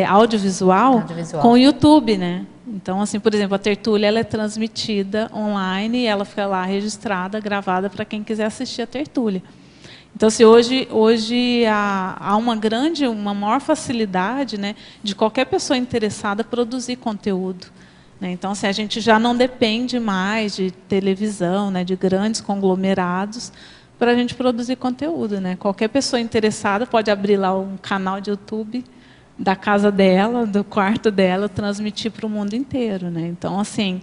audiovisual com o YouTube, né? Então, assim, por exemplo, a tertúlia ela é transmitida online e ela fica lá registrada, gravada para quem quiser assistir a tertúlia. Então, assim, hoje há uma maior facilidade, né, de qualquer pessoa interessada produzir conteúdo. Né? Então, assim, a gente já não depende mais de televisão, né, de grandes conglomerados, para a gente produzir conteúdo. Né? Qualquer pessoa interessada pode abrir lá um canal de YouTube da casa dela, do quarto dela, transmitir para o mundo inteiro. Né? Então, assim,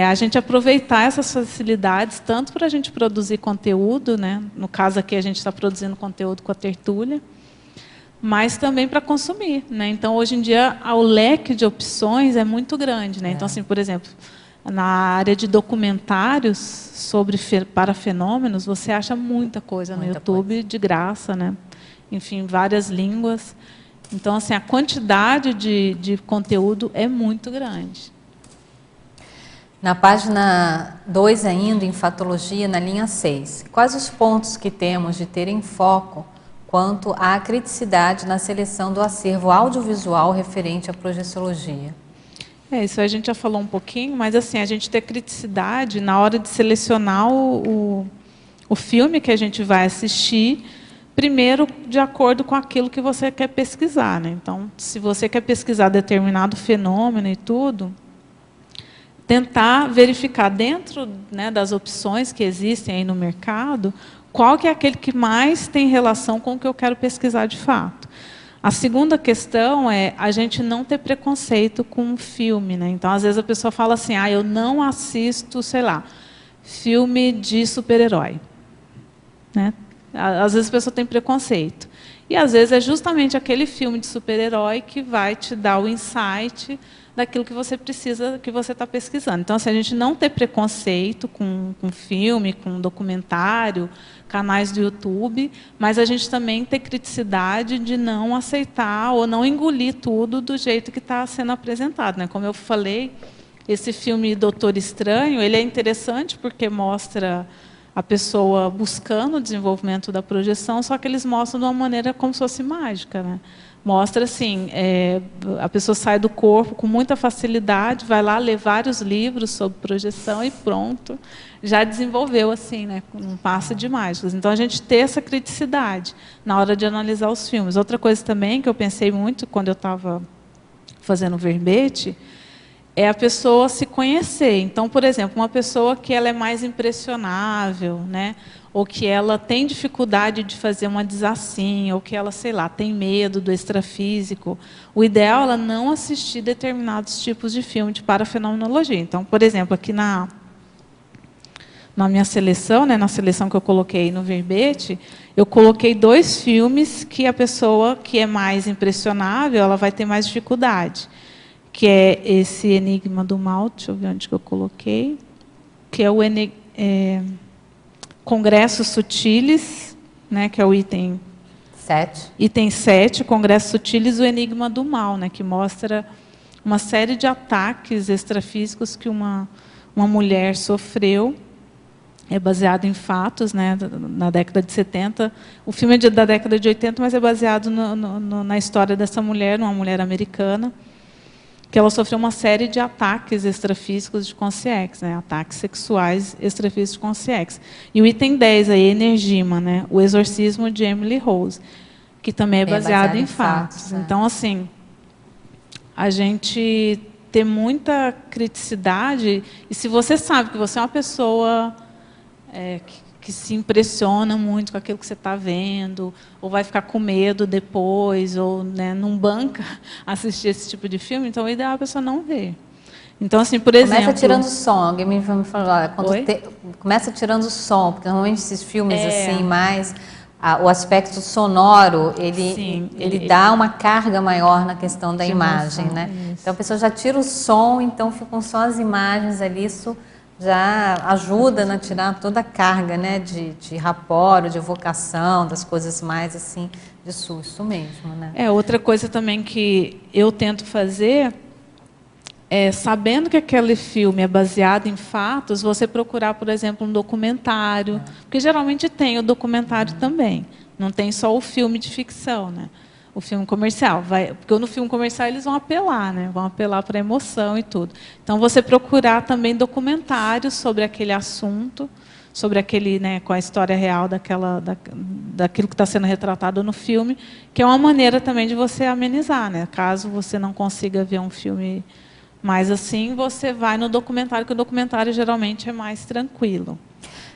a gente aproveitar essas facilidades, tanto para a gente produzir conteúdo, né? No caso aqui a gente está produzindo conteúdo com a tertúlia, mas também para consumir. Né? Então, hoje em dia, o leque de opções é muito grande. Né? Então, assim, por exemplo, na área de documentários sobre parafenômenos, você acha muita coisa no YouTube de graça, né? enfim, várias línguas. Então, assim, a quantidade de conteúdo é muito grande. Na página 2 ainda, em Fatologia, na linha 6, quais os pontos que temos de ter em foco quanto à criticidade na seleção do acervo audiovisual referente à projeciologia? Isso a gente já falou um pouquinho, mas assim, a gente ter criticidade na hora de selecionar o filme que a gente vai assistir, primeiro, de acordo com aquilo que você quer pesquisar, né? Então, se você quer pesquisar determinado fenômeno e tudo, tentar verificar dentro, né, das opções que existem aí no mercado, qual que é aquele que mais tem relação com o que eu quero pesquisar de fato. A segunda questão é a gente não ter preconceito com o filme, né? Então, às vezes a pessoa fala assim, eu não assisto, sei lá, filme de super-herói, né? Às vezes a pessoa tem preconceito. E, às vezes, é justamente aquele filme de super-herói que vai te dar o insight daquilo que você precisa, que você está pesquisando. Então, assim, a gente não ter preconceito com filme, com documentário, canais do YouTube, mas a gente também ter criticidade de não aceitar ou não engolir tudo do jeito que está sendo apresentado, né? Como eu falei, esse filme Doutor Estranho, ele é interessante porque mostra a pessoa buscando o desenvolvimento da projeção, só que eles mostram de uma maneira como se fosse mágica, né? Mostra assim, a pessoa sai do corpo com muita facilidade, vai lá ler vários livros sobre projeção e pronto, já desenvolveu assim, né, um passe de mágicas. Então a gente ter essa criticidade na hora de analisar os filmes. Outra coisa também que eu pensei muito quando eu estava fazendo o verbete é a pessoa se conhecer. Então, por exemplo, uma pessoa que ela é mais impressionável, né? Ou que ela tem dificuldade de fazer uma desassim, ou que ela, sei lá, tem medo do extrafísico, o ideal é ela não assistir determinados tipos de filme de parafenomenologia. Então, por exemplo, aqui na minha seleção, né, na seleção que eu coloquei no verbete, eu coloquei 2 filmes que a pessoa que é mais impressionável, ela vai ter mais dificuldade, que é esse Enigma do Mal, deixa eu ver onde que eu coloquei, que é o Congressos Sutiles, né, que é o item 7. Item 7, Congressos Sutiles, o Enigma do Mal, né, que mostra uma série de ataques extrafísicos que uma mulher sofreu. É baseado em fatos, né, na década de 70. O filme é da década de 80, mas é baseado na história dessa mulher, uma mulher americana, que ela sofreu uma série de ataques extrafísicos de consciência, né? Ataques sexuais extrafísicos de consciência. E o item 10, aí, Energima, né? O Exorcismo de Emily Rose, que também é baseado em fatos. Então, assim, a gente ter muita criticidade, e se você sabe que você é uma pessoa que se impressiona muito com aquilo que você está vendo, ou vai ficar com medo depois, ou, né, não banca assistir esse tipo de filme, então o ideal é a pessoa não ver. Então, assim, por exemplo... Começa tirando o som. Alguém me falou, começa tirando o som, porque normalmente esses filmes assim, mais... o aspecto sonoro, ele dá uma carga maior na questão da imagem, né? Isso. Então a pessoa já tira o som, então ficam só as imagens ali, isso já ajuda a tirar toda a carga, né, de rapor, de evocação, das coisas mais assim, de susto mesmo, né? Outra coisa também que eu tento fazer é, sabendo que aquele filme é baseado em fatos, você procurar, por exemplo, um documentário, porque geralmente tem o documentário também, não tem só o filme de ficção, né? O filme comercial, porque no filme comercial eles vão apelar, né? Vão apelar para a emoção e tudo. Então, você procurar também documentários sobre aquele assunto, sobre aquele, né, com a história real daquilo que está sendo retratado no filme, que é uma maneira também de você amenizar, né? Caso você não consiga ver um filme mais assim, você vai no documentário, que o documentário geralmente é mais tranquilo.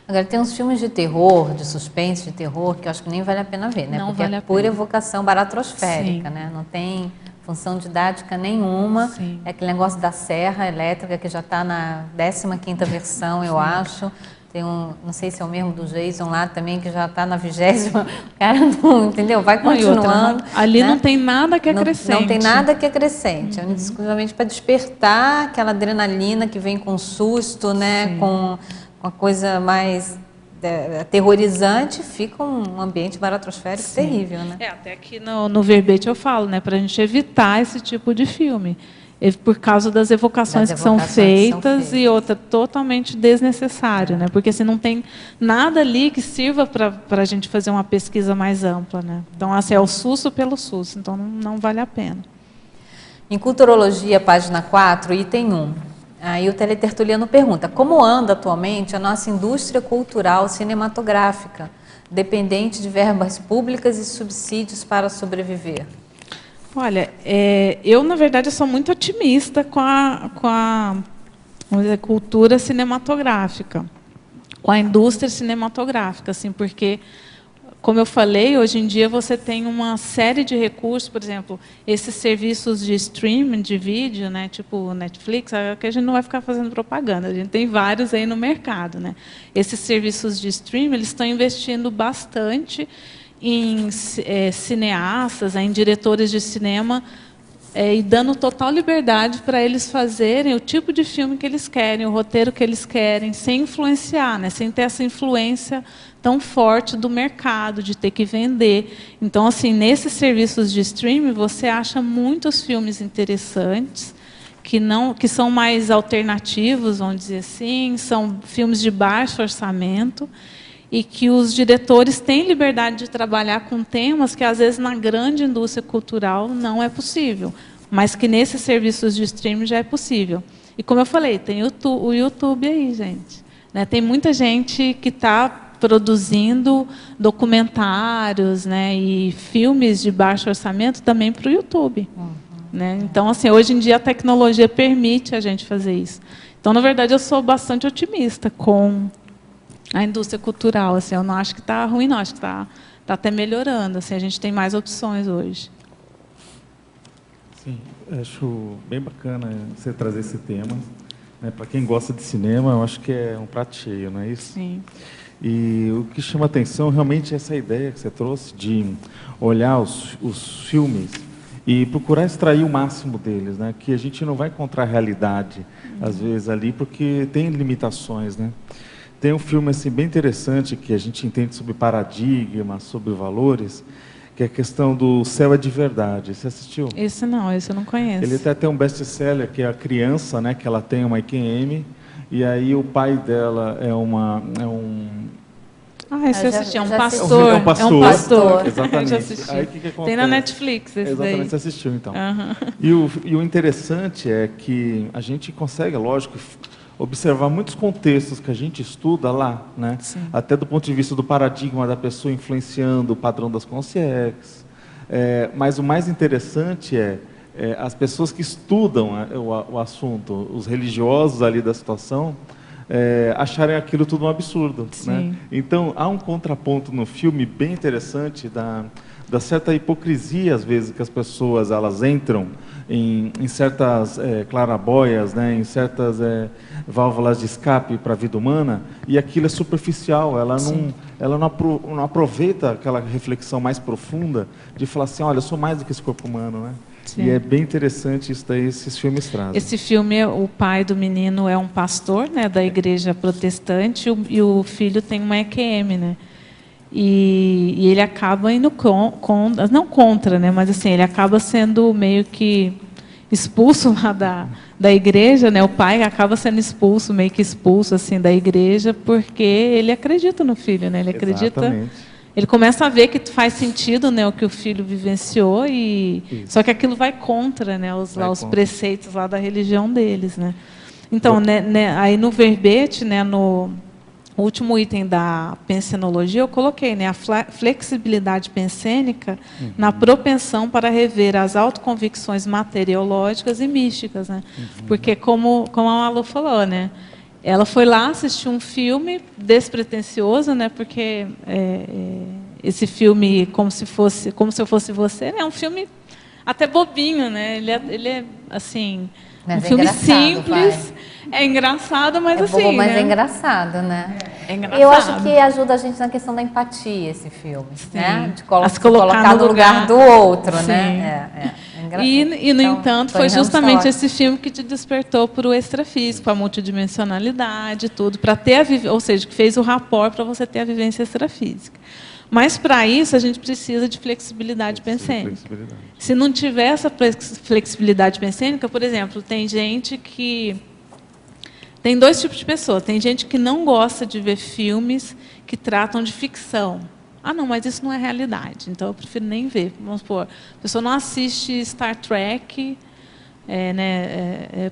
Agora, tem uns filmes de terror, de suspense, de terror, que eu acho que nem vale a pena ver, né? Não porque vale é a pura pena. Evocação baratrosférica, Sim. né? Não tem função didática nenhuma. Sim. É aquele negócio da serra elétrica, que já está na 15ª versão, eu acho. Tem não sei se é o mesmo do Jason lá também, que já está na 20ª. O cara não, entendeu? Vai continuando. Ali, né? Não tem nada que acrescente. Não tem nada que acrescente. É exclusivamente para despertar aquela adrenalina que vem com susto, né? Com a coisa mais aterrorizante, fica um ambiente baratrosférico terrível, né? Até aqui no verbete eu falo, né, para a gente evitar esse tipo de filme. Por causa das evocações que são feitas e outra totalmente desnecessário, né? Porque assim, não tem nada ali que sirva para a gente fazer uma pesquisa mais ampla, né? Então, assim, é o susto pelo susto, então não vale a pena. Em Culturologia, página 4, item 1, aí o teletertuliano pergunta: como anda atualmente a nossa indústria cultural cinematográfica, dependente de verbas públicas e subsídios para sobreviver? Olha, eu, na verdade, sou muito otimista com a vamos dizer, cultura cinematográfica, com a indústria cinematográfica, assim, porque, como eu falei, hoje em dia você tem uma série de recursos, por exemplo, esses serviços de streaming de vídeo, né, tipo Netflix, que a gente não vai ficar fazendo propaganda, a gente tem vários aí no mercado, né? Esses serviços de streaming, eles estão investindo bastante em cineastas, em diretores de cinema, e dando total liberdade para eles fazerem o tipo de filme que eles querem, o roteiro que eles querem, sem influenciar, né? Sem ter essa influência tão forte do mercado, de ter que vender. Então, assim, nesses serviços de streaming, você acha muitos filmes interessantes, que são mais alternativos, vamos dizer assim, são filmes de baixo orçamento, e que os diretores têm liberdade de trabalhar com temas que, às vezes, na grande indústria cultural não é possível, mas que nesses serviços de streaming já é possível. E, como eu falei, tem o YouTube aí, gente, né? Tem muita gente que está produzindo documentários, né, e filmes de baixo orçamento também para o YouTube. Né? Então, assim, hoje em dia a tecnologia permite a gente fazer isso. Então, na verdade, eu sou bastante otimista com a indústria cultural, assim, eu não acho que está ruim, não, acho que está até melhorando, assim, a gente tem mais opções hoje. Sim, acho bem bacana você trazer esse tema, né? Para quem gosta de cinema, eu acho que é um prato cheio, não é isso? Sim. E o que chama atenção realmente é essa ideia que você trouxe de olhar os filmes e procurar extrair o máximo deles, né? Que a gente não vai encontrar realidade, às vezes, ali, porque tem limitações, né? Tem um filme assim, bem interessante que a gente entende sobre paradigma, sobre valores, que é a questão do Céu é de Verdade. Você assistiu? Esse eu não conheço. Ele até tem um best-seller, que é a criança, né, que ela tem uma IQM, e aí o pai dela é um... Esse eu assisti, é um já pastor. É um pastor. É um pastor. Exatamente. Eu já assisti. Aí, que acontece? Tem na Netflix esse Exatamente, daí. você assistiu, então. Uhum. E o interessante é que a gente consegue, lógico, observar muitos contextos que a gente estuda lá, né? Sim. Até do ponto de vista do paradigma da pessoa influenciando o padrão das consciências. Mas o mais interessante é as pessoas que estudam o assunto, os religiosos ali da situação, acharem aquilo tudo um absurdo. Né? Então, há um contraponto no filme bem interessante da certa hipocrisia, às vezes, que as pessoas elas entram em certas clarabóias, né, em certas válvulas de escape para a vida humana, e aquilo é superficial, ela não aproveita aquela reflexão mais profunda de falar assim, olha, eu sou mais do que esse corpo humano, né? Sim. E é bem interessante isso daí, esses filmes trazem. Esse filme, o pai do menino é um pastor, né, da igreja protestante, e o filho tem uma EQM, né? E ele acaba indo não contra, né, mas assim, ele acaba sendo meio que expulso lá da igreja, né? O pai acaba sendo meio que expulso assim da igreja, porque ele acredita no filho, né? Ele acredita. Exatamente. Ele começa a ver que faz sentido, né, o que o filho vivenciou, só que aquilo vai contra, né, os preceitos lá da religião deles, né? Então, aí no verbete, né, no último item da pensenologia, eu coloquei, né, a flexibilidade pensênica na propensão para rever as autoconvicções materiológicas e místicas, né? Porque, como a Malu falou, né, ela foi lá assistir um filme despretensioso, né, porque esse filme, como se eu fosse você, né, é um filme até bobinho, né? Ele é assim, mas um filme simples. É engraçado, mas assim, bobo, mas né? é engraçado, né? É engraçado. Eu acho que ajuda a gente na questão da empatia, esse filme, né? De se colocar no lugar do outro, Sim. né? É E no Então, entanto, Tony foi Ramos justamente tá esse filme que te despertou para o extrafísico, a multidimensionalidade, tudo, para ter ou seja, que fez o rapport para você ter a vivência extrafísica. Mas, para isso, a gente precisa de flexibilidade pensênica. Se não tiver essa flexibilidade pensênica, por exemplo, tem gente que... Tem dois tipos de pessoas. Tem gente que não gosta de ver filmes que tratam de ficção. Ah, não, mas isso não é realidade, então eu prefiro nem ver. Vamos supor, a pessoa não assiste Star Trek,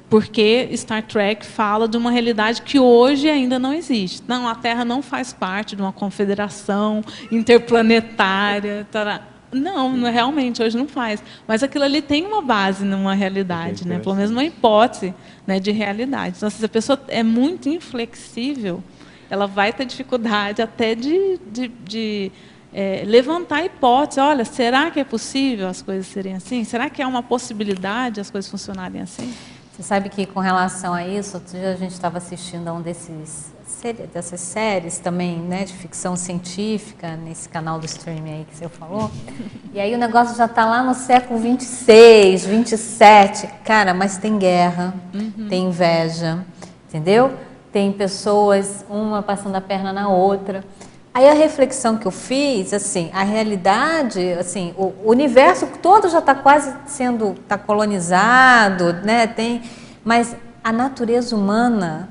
porque Star Trek fala de uma realidade que hoje ainda não existe. Não, a Terra não faz parte de uma confederação interplanetária. Tará. Não, realmente, hoje não faz. Mas aquilo ali tem uma base numa realidade, né? Pelo menos uma hipótese, né, de realidade. Então, se a pessoa é muito inflexível, ela vai ter dificuldade até de levantar a hipótese. Olha, será que é possível as coisas serem assim? Será que é uma possibilidade as coisas funcionarem assim? Você sabe que, com relação a isso, outro dia a gente estava assistindo a dessas séries também, né, de ficção científica, nesse canal do streaming aí que você falou. E aí o negócio já está lá no século 26, 27. Cara, mas tem guerra, tem inveja, entendeu? Tem pessoas, uma passando a perna na outra. Aí a reflexão que eu fiz, assim, a realidade, assim, o universo todo já está quase está colonizado, né? Mas a natureza humana,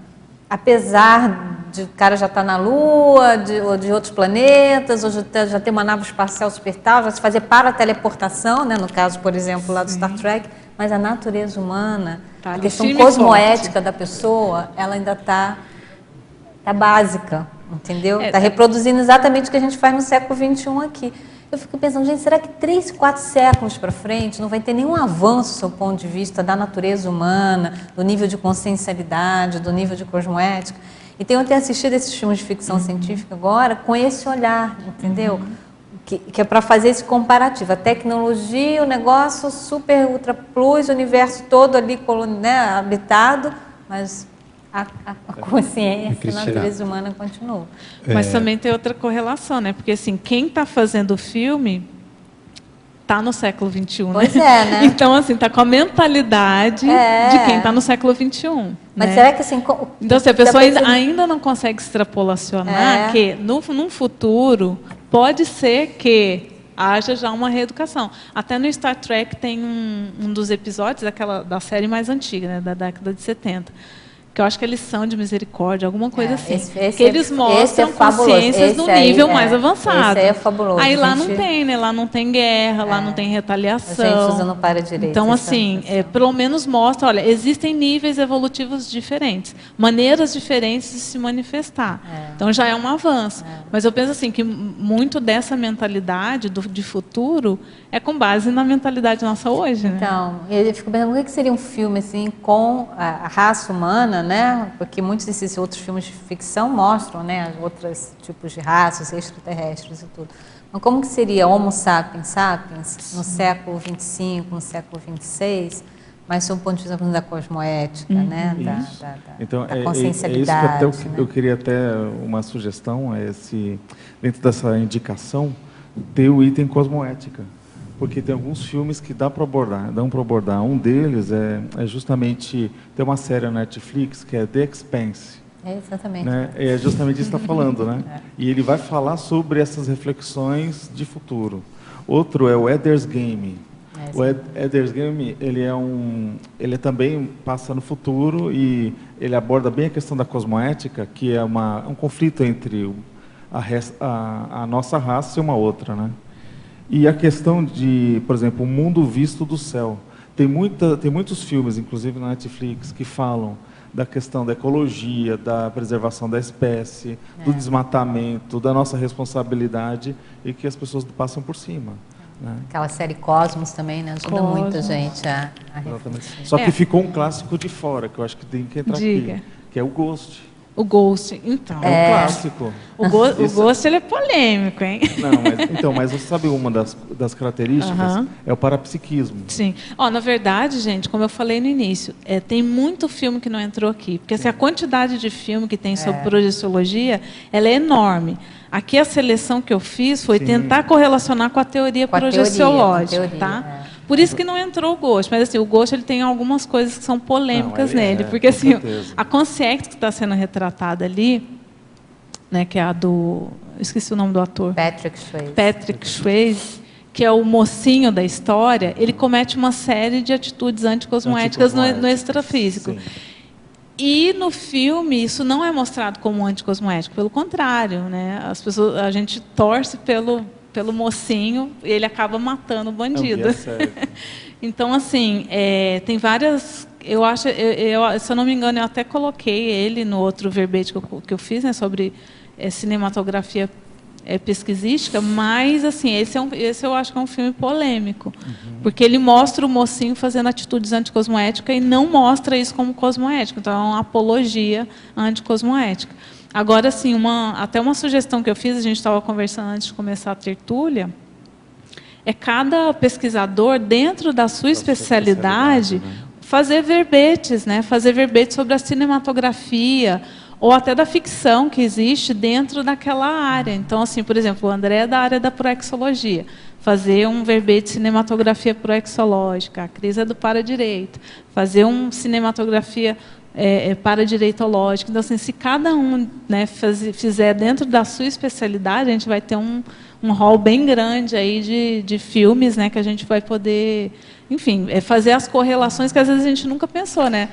apesar de o cara já estar na Lua, ou de outros planetas, ou já ter uma nave espacial super tal, já se fazer parateleportação, né? No caso, por exemplo, lá do Star Trek, mas a natureza humana, a questão cosmoética da pessoa, ela ainda está básica, entendeu? Está reproduzindo exatamente o que a gente faz no século XXI aqui. Eu fico pensando, gente, será que 3, 4 séculos para frente não vai ter nenhum avanço, do seu ponto de vista, da natureza humana, do nível de consciencialidade, do nível de cosmoética? E tenho até assistido esses filmes de ficção científica agora com esse olhar, entendeu? Que é para fazer esse comparativo. A tecnologia, o negócio super, ultra plus, o universo todo ali, né, habitado, mas a consciência, a natureza humana continua. Mas também tem outra correlação, né? Porque, assim, quem está fazendo o filme está no século XXI, pois né? né? Então, assim, está com a mentalidade de quem está no século XXI. Mas né? será que assim... Então, se a pessoa ainda não consegue extrapolacionar que, num futuro, pode ser que haja já uma reeducação. Até no Star Trek tem um dos episódios da série mais antiga, né, da década de 70, que eu acho que é Lição de Misericórdia, alguma coisa assim. Que eles mostram consciências do nível mais avançado. Esse é fabuloso. Aí lá não tem, né? Lá não tem guerra, lá não tem retaliação. A gente usa no para-direito. Então, assim, pelo menos mostra, olha, existem níveis evolutivos diferentes, maneiras diferentes de se manifestar. Então, já é um avanço. Mas eu penso assim, que muito dessa mentalidade de futuro é com base na mentalidade nossa hoje, né? Então, eu fico pensando, o que seria um filme assim, com a raça humana, né? Porque muitos desses outros filmes de ficção mostram, né, outros tipos de raças, extraterrestres e tudo. Mas como que seria Homo sapiens sapiens no século 25, no século 26, mas sob o ponto de vista da cosmoética, né? Então, da consciencialidade. É isso que até eu queria até uma sugestão, dentro dessa indicação, ter o item cosmoética. Porque tem alguns filmes que dão para abordar. Um deles é justamente, tem uma série na Netflix que é The Expanse. Exatamente. Né? É justamente isso que está falando, né? E ele vai falar sobre essas reflexões de futuro. Outro é o Ender's Game. O Ender's Game, ele também passa no futuro e ele aborda bem a questão da cosmoética, que é um conflito entre a nossa raça e uma outra, né? E a questão de, por exemplo, o mundo visto do céu. Tem muitos filmes, inclusive na Netflix, que falam da questão da ecologia, da preservação da espécie, do desmatamento, da nossa responsabilidade e que as pessoas passam por cima. Né? Aquela série Cosmos também, né? Ajuda muita gente a refletir. Só que ficou um clássico de fora, que eu acho que tem que entrar aqui, que é o Ghost. O Ghost, então. É um clássico. O Ghost ele é polêmico, hein? Não, mas você sabe uma das características? É o parapsiquismo. Sim. Na verdade, gente, como eu falei no início, tem muito filme que não entrou aqui. Porque assim, a quantidade de filme que tem sobre projeciologia, ela é enorme. Aqui a seleção que eu fiz foi tentar correlacionar com a teoria projeciológica. Tá? Por isso que não entrou o Ghost, mas assim, o Ghost ele tem algumas coisas que são polêmicas nele, porque com assim, certeza. a Consciex que está sendo retratada ali, né, que é a do, esqueci o nome do ator, Patrick Swayze, que é o mocinho da história, ele comete uma série de atitudes anticosmoéticas no extrafísico. Sim. E no filme isso não é mostrado como anticosmoético, pelo contrário, né? A gente torce pelo mocinho e ele acaba matando o bandido. Então, assim, tem várias... Eu acho, se eu não me engano, eu até coloquei ele no outro verbete que eu fiz, né, sobre cinematografia pesquisística, mas assim, esse eu acho que é um filme polêmico, porque ele mostra o mocinho fazendo atitudes anticosmoéticas e não mostra isso como cosmoético, então é uma apologia anticosmoética. Agora, assim, até uma sugestão que eu fiz, a gente estava conversando antes de começar a tertúlia, é cada pesquisador, dentro da sua especialidade, né, fazer verbetes, né? Fazer verbetes sobre a cinematografia, ou até da ficção que existe dentro daquela área. Então, assim, por exemplo, o André é da área da proexologia, fazer um verbete de cinematografia proexológica, a Cris é do paradireito, fazer um cinematografia paradireitológica. Então, assim, se cada um, né, fizer dentro da sua especialidade, a gente vai ter um rol bem grande aí de filmes, né, que a gente vai poder... Enfim, fazer as correlações que às vezes a gente nunca pensou, né?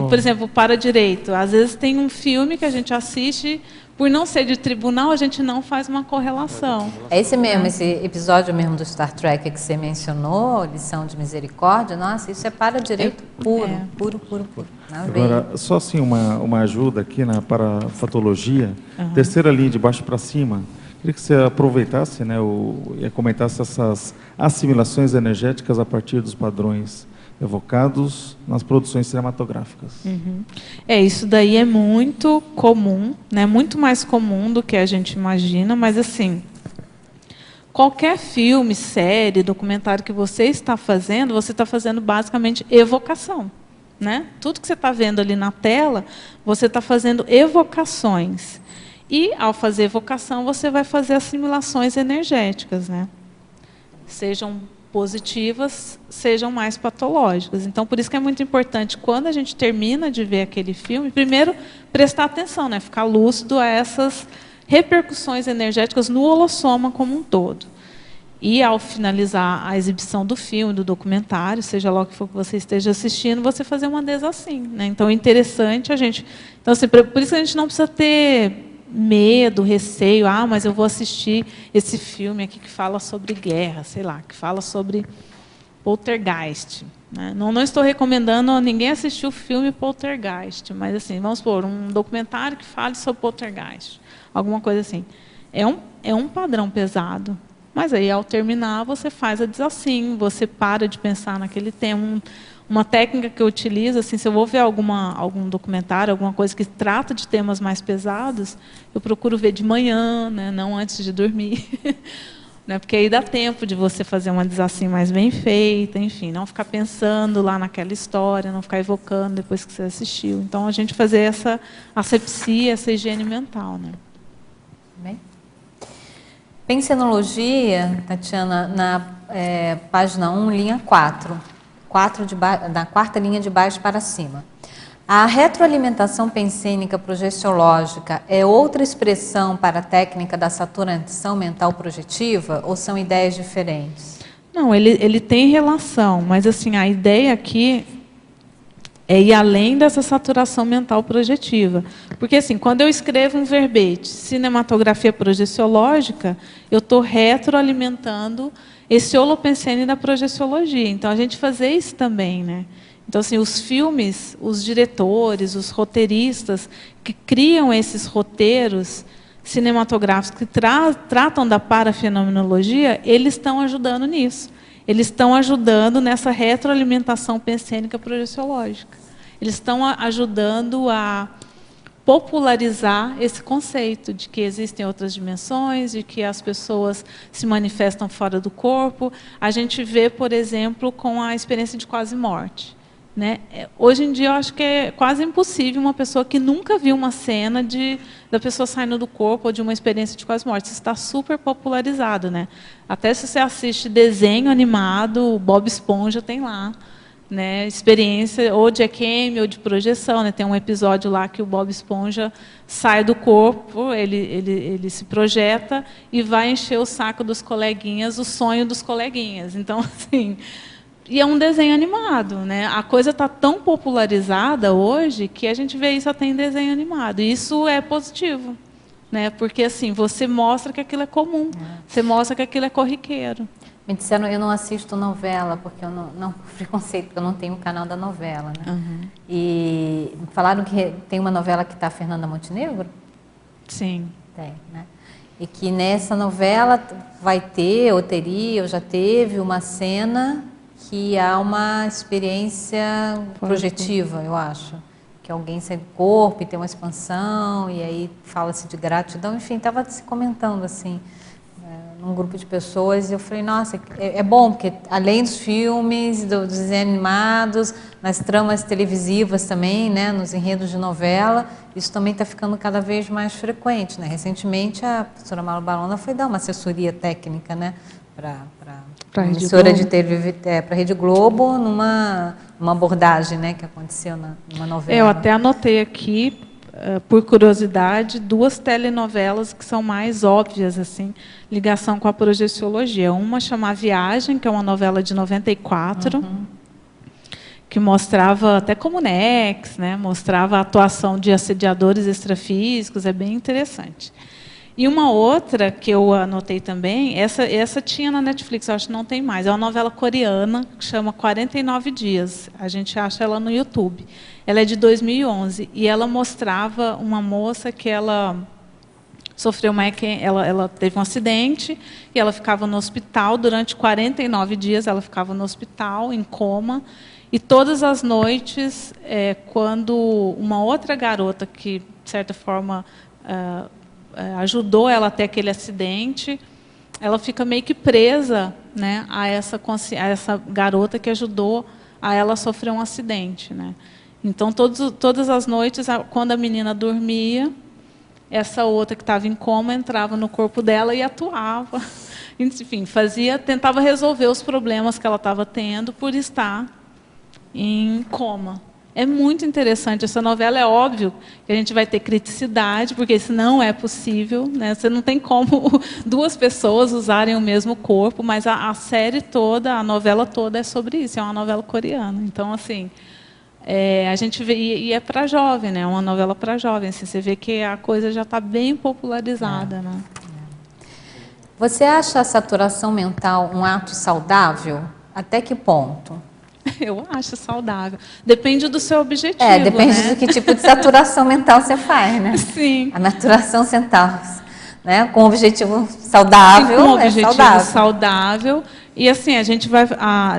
Por exemplo, para direito. Às vezes tem um filme que a gente assiste, por não ser de tribunal, a gente não faz uma correlação. É esse mesmo, esse episódio mesmo do Star Trek que você mencionou, Lição de Misericórdia, nossa, isso é para direito puro. Agora, só assim uma ajuda aqui na parapatologia, terceira linha de baixo para cima. Queria que você aproveitasse, né, e comentasse essas assimilações energéticas a partir dos padrões evocados nas produções cinematográficas. Isso daí é muito comum, né, muito mais comum do que a gente imagina, mas assim, qualquer filme, série, documentário que você está fazendo basicamente evocação, né? Tudo que você está vendo ali na tela, você está fazendo evocações. E, ao fazer evocação, você vai fazer assimilações energéticas, né? Sejam positivas, sejam mais patológicas. Então, por isso que é muito importante, quando a gente termina de ver aquele filme, primeiro, prestar atenção, né? Ficar lúcido a essas repercussões energéticas no holossoma como um todo. E, ao finalizar a exibição do filme, do documentário, seja lá o que for que você esteja assistindo, você fazer uma assim, né? Então, é interessante a gente... Então, assim, por isso que a gente não precisa ter medo, receio, mas eu vou assistir esse filme aqui que fala sobre guerra, sei lá, que fala sobre poltergeist, né? Não estou recomendando ninguém assistir o filme Poltergeist, mas assim, vamos supor, um documentário que fale sobre poltergeist, alguma coisa assim. É um padrão pesado, mas aí ao terminar você faz a desassim, você para de pensar naquele tema. Uma técnica que eu utilizo, assim, se eu vou ver algum documentário, alguma coisa que trata de temas mais pesados, eu procuro ver de manhã, né, não antes de dormir, né, porque aí dá tempo de você fazer uma desassim mais bem feita, enfim, não ficar pensando lá naquela história, não ficar evocando depois que você assistiu. Então, a gente fazer essa asepsia, essa higiene mental, né? Bem. Pensenologia, Tatiana, na página 1, linha 4. Da quarta linha de baixo para cima. A retroalimentação pensênica projeciológica é outra expressão para a técnica da saturação mental projetiva ou são ideias diferentes? Não, ele tem relação, mas assim, a ideia aqui é ir além dessa saturação mental projetiva. Porque assim, quando eu escrevo um verbete, cinematografia projeciológica, eu estou retroalimentando esse holopensene da projeciologia. Então, a gente fazer isso também, né? Então, assim, os filmes, os diretores, os roteiristas que criam esses roteiros cinematográficos que tratam da parafenomenologia, eles estão ajudando nisso. Eles estão ajudando nessa retroalimentação pensênica projeciológica. Eles estão ajudando a popularizar esse conceito de que existem outras dimensões, de que as pessoas se manifestam fora do corpo. A gente vê, por exemplo, com a experiência de quase morte. né? Hoje em dia, eu acho que é quase impossível uma pessoa que nunca viu uma cena da pessoa saindo do corpo ou de uma experiência de quase morte. Isso está super popularizado, né? Até se você assiste desenho animado, o Bob Esponja tem lá, né? Experiência ou de EQM ou de projeção, né? Tem um episódio lá que o Bob Esponja sai do corpo, ele se projeta e vai encher o saco dos coleguinhas, o sonho dos coleguinhas. Então, assim... E é um desenho animado, né? A coisa está tão popularizada hoje que a gente vê isso até em desenho animado. E isso é positivo, né? Porque assim, você mostra que aquilo é comum, você mostra que aquilo é corriqueiro. Me disseram, eu não assisto novela, porque eu não preconceito, porque eu não tenho o canal da novela, né? Uhum. E falaram que tem uma novela que está a Fernanda Montenegro? Sim. Tem, né? E que nessa novela vai ter, ou teria, ou já teve uma cena que há uma experiência projetiva, eu acho. Que alguém sai do corpo e tem uma expansão, e aí fala-se de gratidão. Enfim, estava se comentando assim, num grupo de pessoas, e eu falei, nossa, é bom, porque além dos filmes, dos desenhos animados, nas tramas televisivas também, né, nos enredos de novela, isso também está ficando cada vez mais frequente, né? Recentemente, a professora Malu Barona foi dar uma assessoria técnica, né, para a emissora de TV, para a Rede Globo, numa abordagem, né, que aconteceu numa novela. Eu até anotei aqui, por curiosidade, 2 telenovelas que são mais óbvias, assim, ligação com a projeciologia. Uma chama Viagem, que é uma novela de 94, que mostrava até Comunex, né, mostrava a atuação de assediadores extrafísicos, é bem interessante. E uma outra que eu anotei também, essa tinha na Netflix, eu acho que não tem mais, é uma novela coreana que chama 49 Dias. A gente acha ela no YouTube. Ela é de 2011 e ela mostrava uma moça que ela sofreu ela teve um acidente e ela ficava no hospital durante 49 dias, ela ficava no hospital em coma, e todas as noites, quando uma outra garota que, de certa forma, ajudou ela até aquele acidente, ela fica meio que presa, né, a essa garota que ajudou a ela sofrer um acidente, né? Então, todas as noites, quando a menina dormia, essa outra que estava em coma entrava no corpo dela e atuava. Enfim, tentava resolver os problemas que ela estava tendo por estar em coma. É muito interessante essa novela. É óbvio que a gente vai ter criticidade, porque isso não é possível, né? Você não tem como 2 pessoas usarem o mesmo corpo, mas a série toda, a novela toda é sobre isso. É uma novela coreana. Então, assim, a gente vê, e é para jovem, né? É uma novela para jovem. Assim, você vê que a coisa já está bem popularizada, né? Você acha a saturação mental um ato saudável? Até que ponto? Eu acho saudável. Depende do seu objetivo. Depende, né? do que tipo de saturação mental você faz, né? Sim. A maturação mental, né? Com objetivo saudável. Com objetivo saudável. saudável. E assim, a gente vai.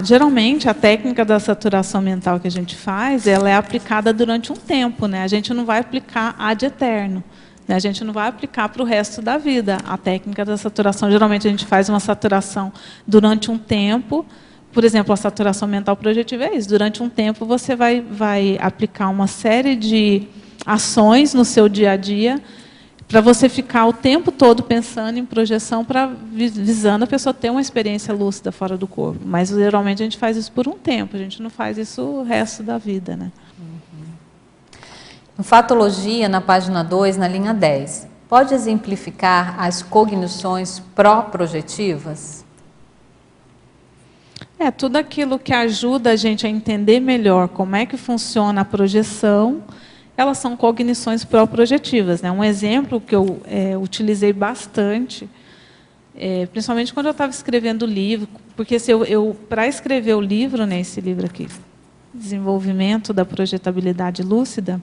Geralmente, a técnica da saturação mental que a gente faz, ela é aplicada durante um tempo, né? A gente não vai aplicar ad eterno. Né? A gente não vai aplicar para o resto da vida. A técnica da saturação, geralmente a gente faz uma saturação durante um tempo. Por exemplo, a saturação mental projetiva é isso. Durante um tempo, você vai aplicar uma série de ações no seu dia a dia para você ficar o tempo todo pensando em projeção, visando a pessoa ter uma experiência lúcida fora do corpo. Mas, geralmente, a gente faz isso por um tempo. A gente não faz isso o resto da vida, né? No Fatologia, na página 2, na linha 10, pode exemplificar as cognições pró-projetivas? Tudo aquilo que ajuda a gente a entender melhor como é que funciona a projeção, elas são cognições pró-projetivas, né? Um exemplo que eu utilizei bastante, principalmente quando eu estava escrevendo o livro, porque para escrever o livro, né, esse livro aqui, Desenvolvimento da Projetabilidade Lúcida,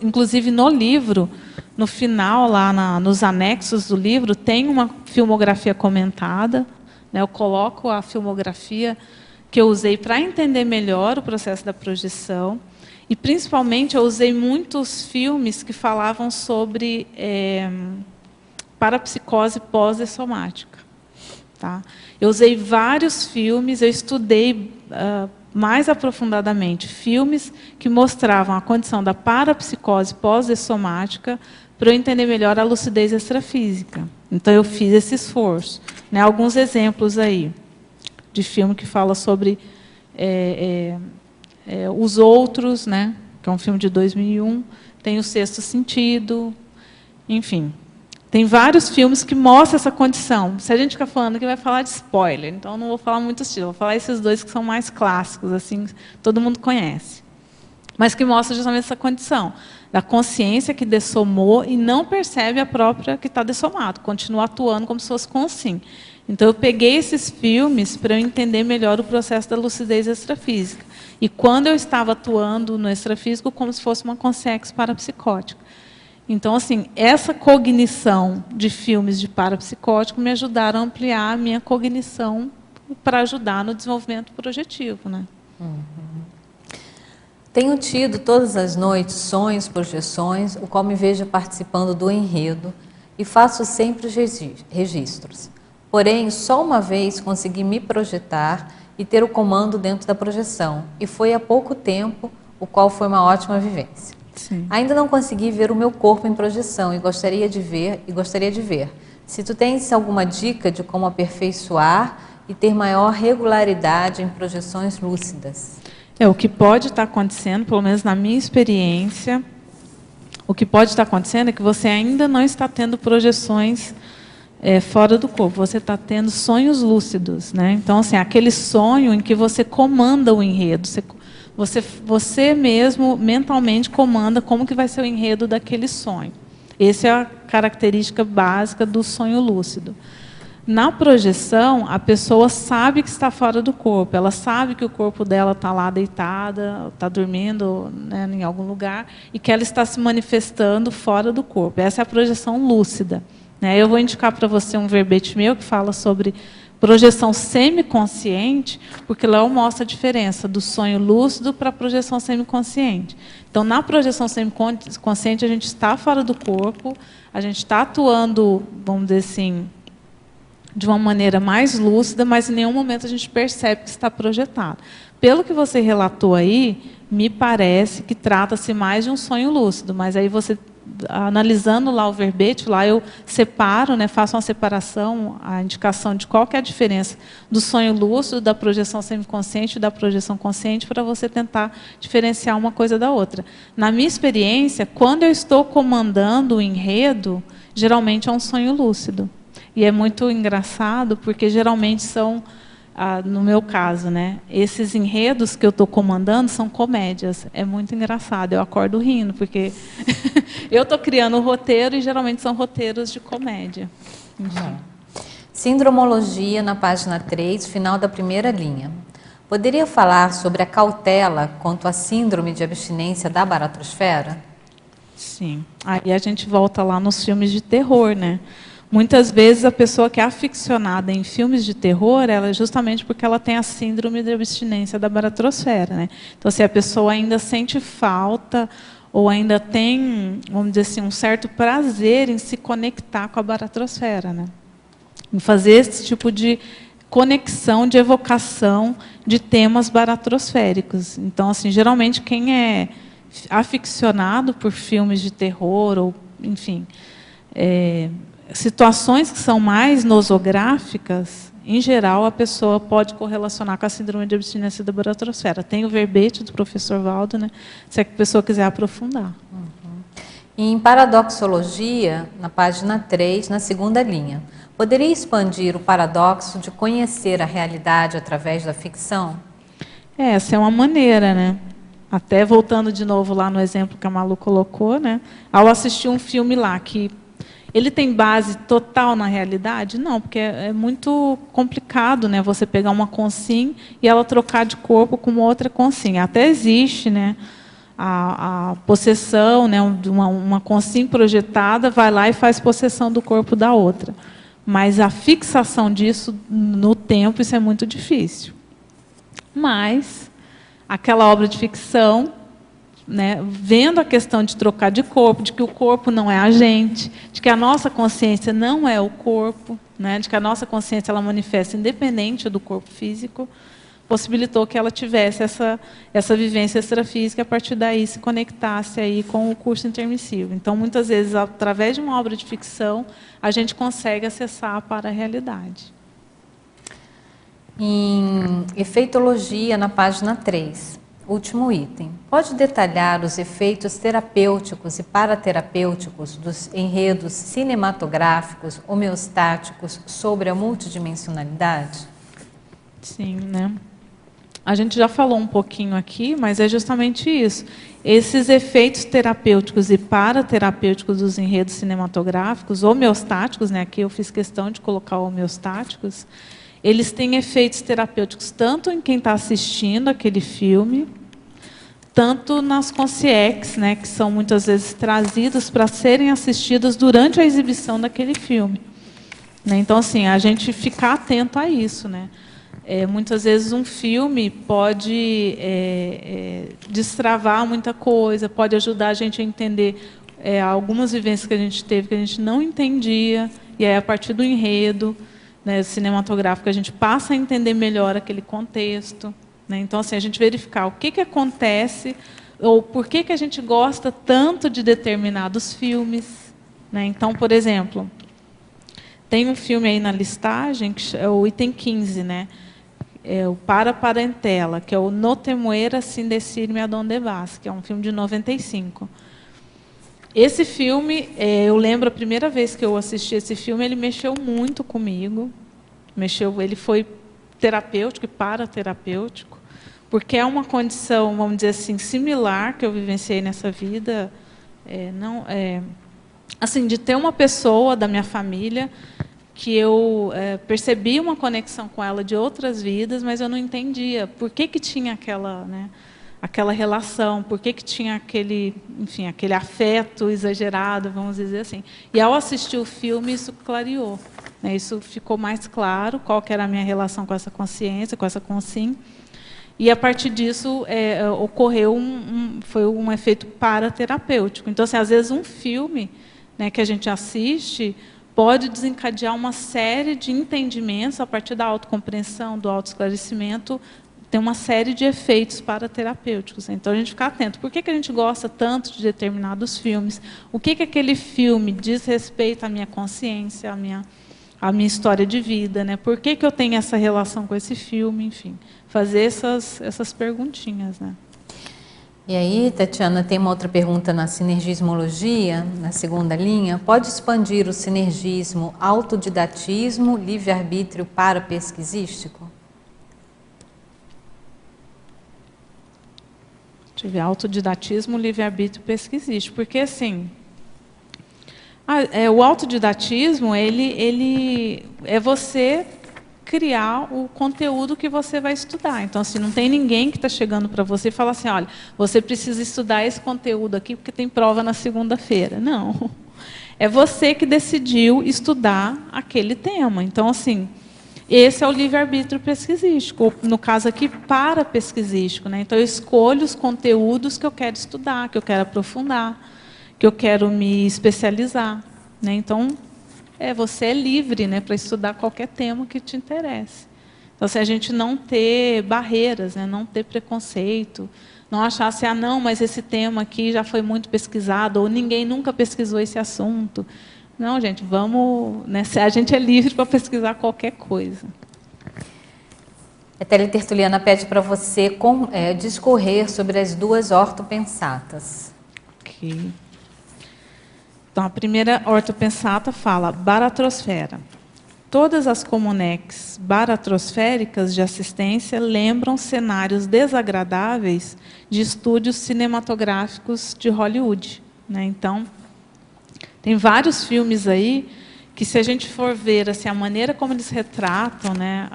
inclusive no livro, no final, lá nos anexos do livro, tem uma filmografia comentada. Eu coloco a filmografia que eu usei para entender melhor o processo da projeção. E, principalmente, eu usei muitos filmes que falavam sobre parapsicose pós-dessomática. Tá? Eu usei vários filmes, eu estudei mais aprofundadamente filmes que mostravam a condição da parapsicose pós-dessomática para eu entender melhor a lucidez extrafísica. Então, eu fiz esse esforço. Né? Alguns exemplos aí de filme que fala sobre Os Outros, né? Que é um filme de 2001, tem O Sexto Sentido, enfim. Tem vários filmes que mostram essa condição. Se a gente ficar falando aqui, vai falar de spoiler, então eu não vou falar muito estilo, vou falar esses dois que são mais clássicos, assim, todo mundo conhece. Mas que mostram justamente essa condição, da consciência que dessomou e não percebe a própria que está dessomado, continua atuando como se fosse consim. Então, eu peguei esses filmes para eu entender melhor o processo da lucidez extrafísica. E quando eu estava atuando no extrafísico, como se fosse uma consciência parapsicótica. Então, assim, essa cognição de filmes de parapsicótico me ajudaram a ampliar a minha cognição para ajudar no desenvolvimento projetivo, né? Tenho tido todas as noites sonhos, projeções, o qual me vejo participando do enredo e faço sempre os registros. Porém, só uma vez consegui me projetar e ter o comando dentro da projeção, e foi há pouco tempo, o qual foi uma ótima vivência. Sim. Ainda não consegui ver o meu corpo em projeção e gostaria de ver. Se tu tens alguma dica de como aperfeiçoar e ter maior regularidade em projeções lúcidas? O que pode estar acontecendo, pelo menos na minha experiência, o que pode estar acontecendo é que você ainda não está tendo projeções fora do corpo, você está tendo sonhos lúcidos, né? Então, assim, aquele sonho em que você comanda o enredo, você mesmo mentalmente comanda como que vai ser o enredo daquele sonho. Essa é a característica básica do sonho lúcido. Na projeção, a pessoa sabe que está fora do corpo, ela sabe que o corpo dela está lá deitada, está dormindo, né, em algum lugar, e que ela está se manifestando fora do corpo. Essa é a projeção lúcida. Né? Eu vou indicar para você um verbete meu que fala sobre projeção semiconsciente, porque lá eu mostro a diferença do sonho lúcido para a projeção semiconsciente. Então, na projeção semiconsciente, a gente está fora do corpo, a gente está atuando, vamos dizer assim, de uma maneira mais lúcida, mas em nenhum momento a gente percebe que está projetado. Pelo que você relatou aí, me parece que trata-se mais de um sonho lúcido, mas aí você, analisando lá o verbete, lá eu separo, né, faço uma separação, a indicação de qual que é a diferença do sonho lúcido, da projeção semiconsciente e da projeção consciente, para você tentar diferenciar uma coisa da outra. Na minha experiência, quando eu estou comandando o enredo, geralmente é um sonho lúcido. E é muito engraçado, porque geralmente são, no meu caso, né, esses enredos que eu estou comandando são comédias. É muito engraçado, eu acordo rindo, porque eu estou criando o roteiro e geralmente são roteiros de comédia. Sindromologia, na página 3, final da primeira linha. Poderia falar sobre a cautela quanto à síndrome de abstinência da baratrosfera? Sim. Aí a gente volta lá nos filmes de terror, né? Muitas vezes a pessoa que é aficionada em filmes de terror, ela é justamente porque ela tem a síndrome de abstinência da baratrosfera, né? Então, se a pessoa ainda sente falta ou ainda tem, vamos dizer assim, um certo prazer em se conectar com a baratrosfera, né? Em fazer esse tipo de conexão, de evocação de temas baratrosféricos. Então, assim, geralmente quem é aficionado por filmes de terror ou, enfim, situações que são mais nosográficas, em geral, a pessoa pode correlacionar com a síndrome de abstinência da baratrosfera. Tem o verbete do professor Valdo, né, se a pessoa quiser aprofundar. Em paradoxologia, na página 3, na segunda linha, poderia expandir o paradoxo de conhecer a realidade através da ficção? Essa é uma maneira, né? Até voltando de novo lá no exemplo que a Malu colocou, né? Ao assistir um filme lá que ele tem base total na realidade? Não, porque é muito complicado, né, você pegar uma consim e ela trocar de corpo com outra consim. Até existe, né, a possessão, né, uma consim projetada vai lá e faz possessão do corpo da outra. Mas a fixação disso no tempo, isso é muito difícil. Mas aquela obra de ficção, né, vendo a questão de trocar de corpo, de que o corpo não é a gente, de que a nossa consciência não é o corpo, né, de que a nossa consciência ela manifesta independente do corpo físico, possibilitou que ela tivesse essa vivência extrafísica e, a partir daí, se conectasse aí com o curso intermissivo. Então, muitas vezes, através de uma obra de ficção, a gente consegue acessar para a realidade. Em efeitologia, na página 3, último item. Pode detalhar os efeitos terapêuticos e paraterapêuticos dos enredos cinematográficos homeostáticos sobre a multidimensionalidade? Sim, né? A gente já falou um pouquinho aqui, mas é justamente isso. Esses efeitos terapêuticos e paraterapêuticos dos enredos cinematográficos, homeostáticos, né? Aqui eu fiz questão de colocar homeostáticos, eles têm efeitos terapêuticos tanto em quem está assistindo aquele filme, tanto nas consciências, né? Que são muitas vezes trazidas para serem assistidas durante a exibição daquele filme. Né? Então, assim, a gente ficar atento a isso, né? Muitas vezes um filme pode destravar muita coisa, pode ajudar a gente a entender algumas vivências que a gente teve que a gente não entendia, e aí, a partir do enredo, né, cinematográfico, a gente passa a entender melhor aquele contexto. Né? Então, assim, a gente verificar o que acontece, ou por que a gente gosta tanto de determinados filmes. Né? Então, por exemplo, tem um filme aí na listagem, que é o item 15, né? É o Para Parentela, que é o No Temuera sin decirme a dónde vas, que é um filme de 95. Esse filme, eu lembro a primeira vez que eu assisti esse filme, ele mexeu muito comigo. Ele foi terapêutico e paraterapêutico, porque é uma condição, vamos dizer assim, similar que eu vivenciei nessa vida, assim, de ter uma pessoa da minha família que eu percebi uma conexão com ela de outras vidas, mas eu não entendia por que tinha aquela, né, aquela relação, por que tinha aquele, enfim, aquele afeto exagerado, vamos dizer assim. E ao assistir o filme, isso clareou. Né, isso ficou mais claro, qual que era a minha relação com essa consciência, com essa consim. E, a partir disso, ocorreu foi um efeito paraterapêutico. Então, assim, às vezes, um filme, né, que a gente assiste pode desencadear uma série de entendimentos a partir da autocompreensão, do autoesclarecimento, tem uma série de efeitos paraterapêuticos. Então, a gente fica atento. Por que a gente gosta tanto de determinados filmes? O que aquele filme diz respeito à minha consciência, à minha história de vida? Né? Por que eu tenho essa relação com esse filme? Enfim, fazer essas perguntinhas. Né? E aí, Tatiana, tem uma outra pergunta na sinergismologia, na segunda linha. Pode expandir o sinergismo, autodidatismo, livre-arbítrio para pesquisístico? Deixa eu ver, autodidatismo, livre-arbítrio pesquisístico. Porque, assim, o autodidatismo, ele é você criar o conteúdo que você vai estudar. Então, assim, não tem ninguém que está chegando para você e fala assim, olha, você precisa estudar esse conteúdo aqui porque tem prova na segunda-feira. Não. É você que decidiu estudar aquele tema. Então, assim, esse é o livre-arbítrio pesquisístico, no caso aqui, para pesquisístico. Né? Então, eu escolho os conteúdos que eu quero estudar, que eu quero aprofundar, que eu quero me especializar. Né? Então, você é livre, né, para estudar qualquer tema que te interesse. Então, se a gente não ter barreiras, né, não ter preconceito, não achar assim, não, mas esse tema aqui já foi muito pesquisado, ou ninguém nunca pesquisou esse assunto. Não, gente, vamos, né, a gente é livre para pesquisar qualquer coisa. A Tele Tertuliana pede para você discorrer sobre as duas ortopensatas. Ok. Então, a primeira ortopensata fala baratrosfera. Todas as comunex baratrosféricas de assistência lembram cenários desagradáveis de estúdios cinematográficos de Hollywood. Né? Então, tem vários filmes aí que, se a gente for ver assim, a maneira como eles retratam, né,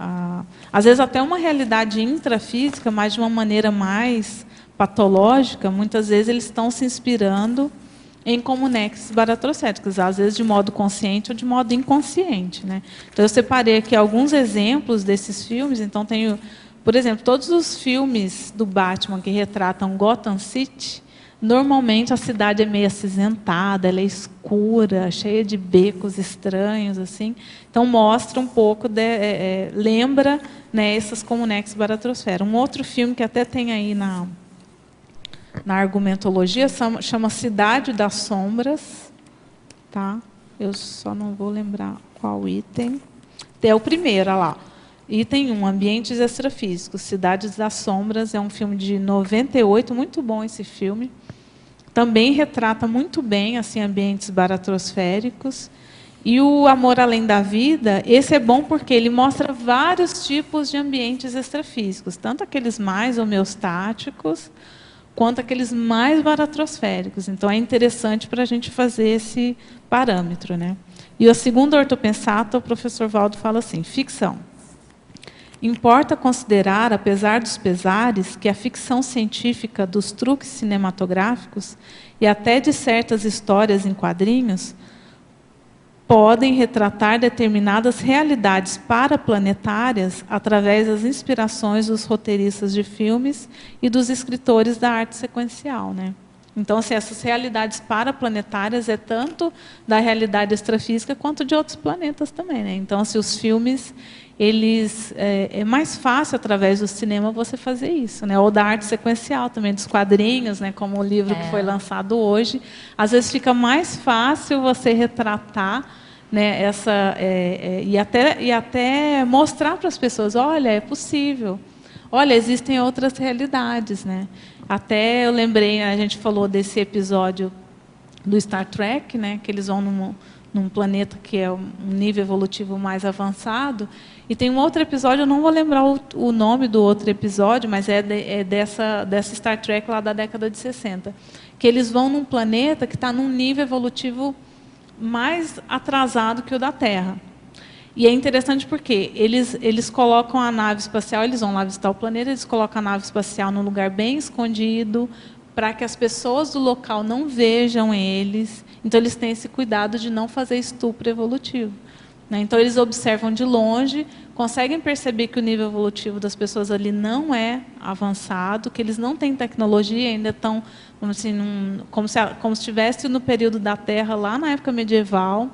às vezes até uma realidade intrafísica, mas de uma maneira mais patológica, muitas vezes eles estão se inspirando em comunex baratrosféricas, às vezes de modo consciente ou de modo inconsciente. Né? Então, eu separei aqui alguns exemplos desses filmes. Então, tenho, por exemplo, todos os filmes do Batman que retratam Gotham City, normalmente a cidade é meio acinzentada, ela é escura, cheia de becos estranhos, assim. Então mostra um pouco, lembra, né, essas Comunex Baratrosfera. Um outro filme que até tem aí na argumentologia chama Cidade das Sombras, tá? Eu só não vou lembrar qual item. É o primeiro, olha lá. Item 1, Ambientes Extrafísicos, Cidades das Sombras, é um filme de 98, muito bom esse filme. Também retrata muito bem assim, ambientes baratrosféricos. E o Amor Além da Vida, esse é bom porque ele mostra vários tipos de ambientes extrafísicos, tanto aqueles mais homeostáticos, quanto aqueles mais baratrosféricos. Então, é interessante para a gente fazer esse parâmetro, né? E a segunda ortopensata, o professor Valdo fala assim, ficção. Importa considerar, apesar dos pesares, que a ficção científica dos truques cinematográficos e até de certas histórias em quadrinhos podem retratar determinadas realidades paraplanetárias através das inspirações dos roteiristas de filmes e dos escritores da arte sequencial, né? Então, assim, essas realidades paraplanetárias é tanto da realidade extrafísica quanto de outros planetas também, né? Então, assim, os filmes, eles é mais fácil através do cinema você fazer isso, né? Ou da arte sequencial também, dos quadrinhos, né? Como o livro que foi lançado hoje, às vezes fica mais fácil você retratar, né? E até mostrar para as pessoas, olha, é possível, olha, existem outras realidades, né? Até eu lembrei, a gente falou desse episódio do Star Trek, né? Que eles vão num planeta que é um nível evolutivo mais avançado. E tem um outro episódio, eu não vou lembrar o nome do outro episódio, mas dessa Star Trek lá da década de 60, que eles vão num planeta que está num nível evolutivo mais atrasado que o da Terra. E é interessante porque eles colocam a nave espacial, eles vão lá visitar o planeta, eles colocam a nave espacial num lugar bem escondido, para que as pessoas do local não vejam eles. Então, eles têm esse cuidado de não fazer estupro evolutivo, né? Então, eles observam de longe, conseguem perceber que o nível evolutivo das pessoas ali não é avançado, que eles não têm tecnologia, ainda estão como se estivesse no período da Terra, lá na época medieval.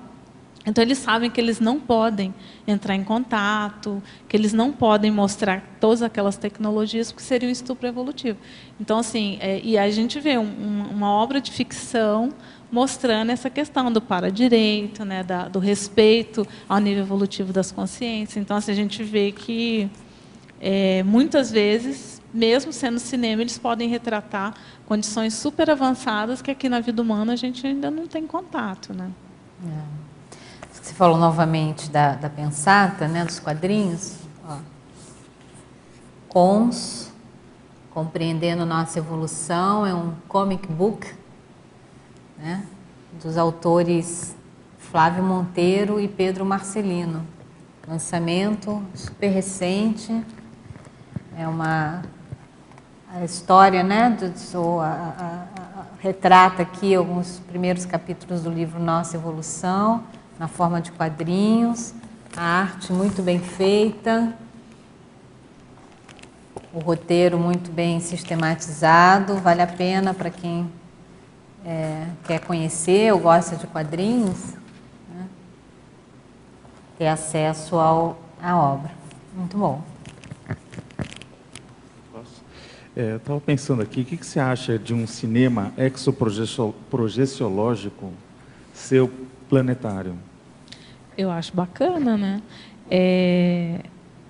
Então, eles sabem que eles não podem entrar em contato, que eles não podem mostrar todas aquelas tecnologias, porque seria um estupro evolutivo. Então, assim, e a gente vê uma obra de ficção mostrando essa questão do para-direito, né, do respeito ao nível evolutivo das consciências. Então, assim, a gente vê que, muitas vezes, mesmo sendo cinema, eles podem retratar condições super avançadas que aqui na vida humana a gente ainda não tem contato, né? Você falou novamente da pensata, né, dos quadrinhos. Cons, Compreendendo Nossa Evolução, é um comic book, né, dos autores Flávio Monteiro e Pedro Marcelino. Lançamento super recente. É a história, né, retrata aqui alguns primeiros capítulos do livro Nossa Evolução, na forma de quadrinhos, a arte muito bem feita, o roteiro muito bem sistematizado, vale a pena para quem quer conhecer ou gosta de quadrinhos, né, ter acesso à obra. Muito bom. Eu estava pensando aqui, o que você acha de um cinema exoprojeciológico ser planetário? Eu acho bacana, né?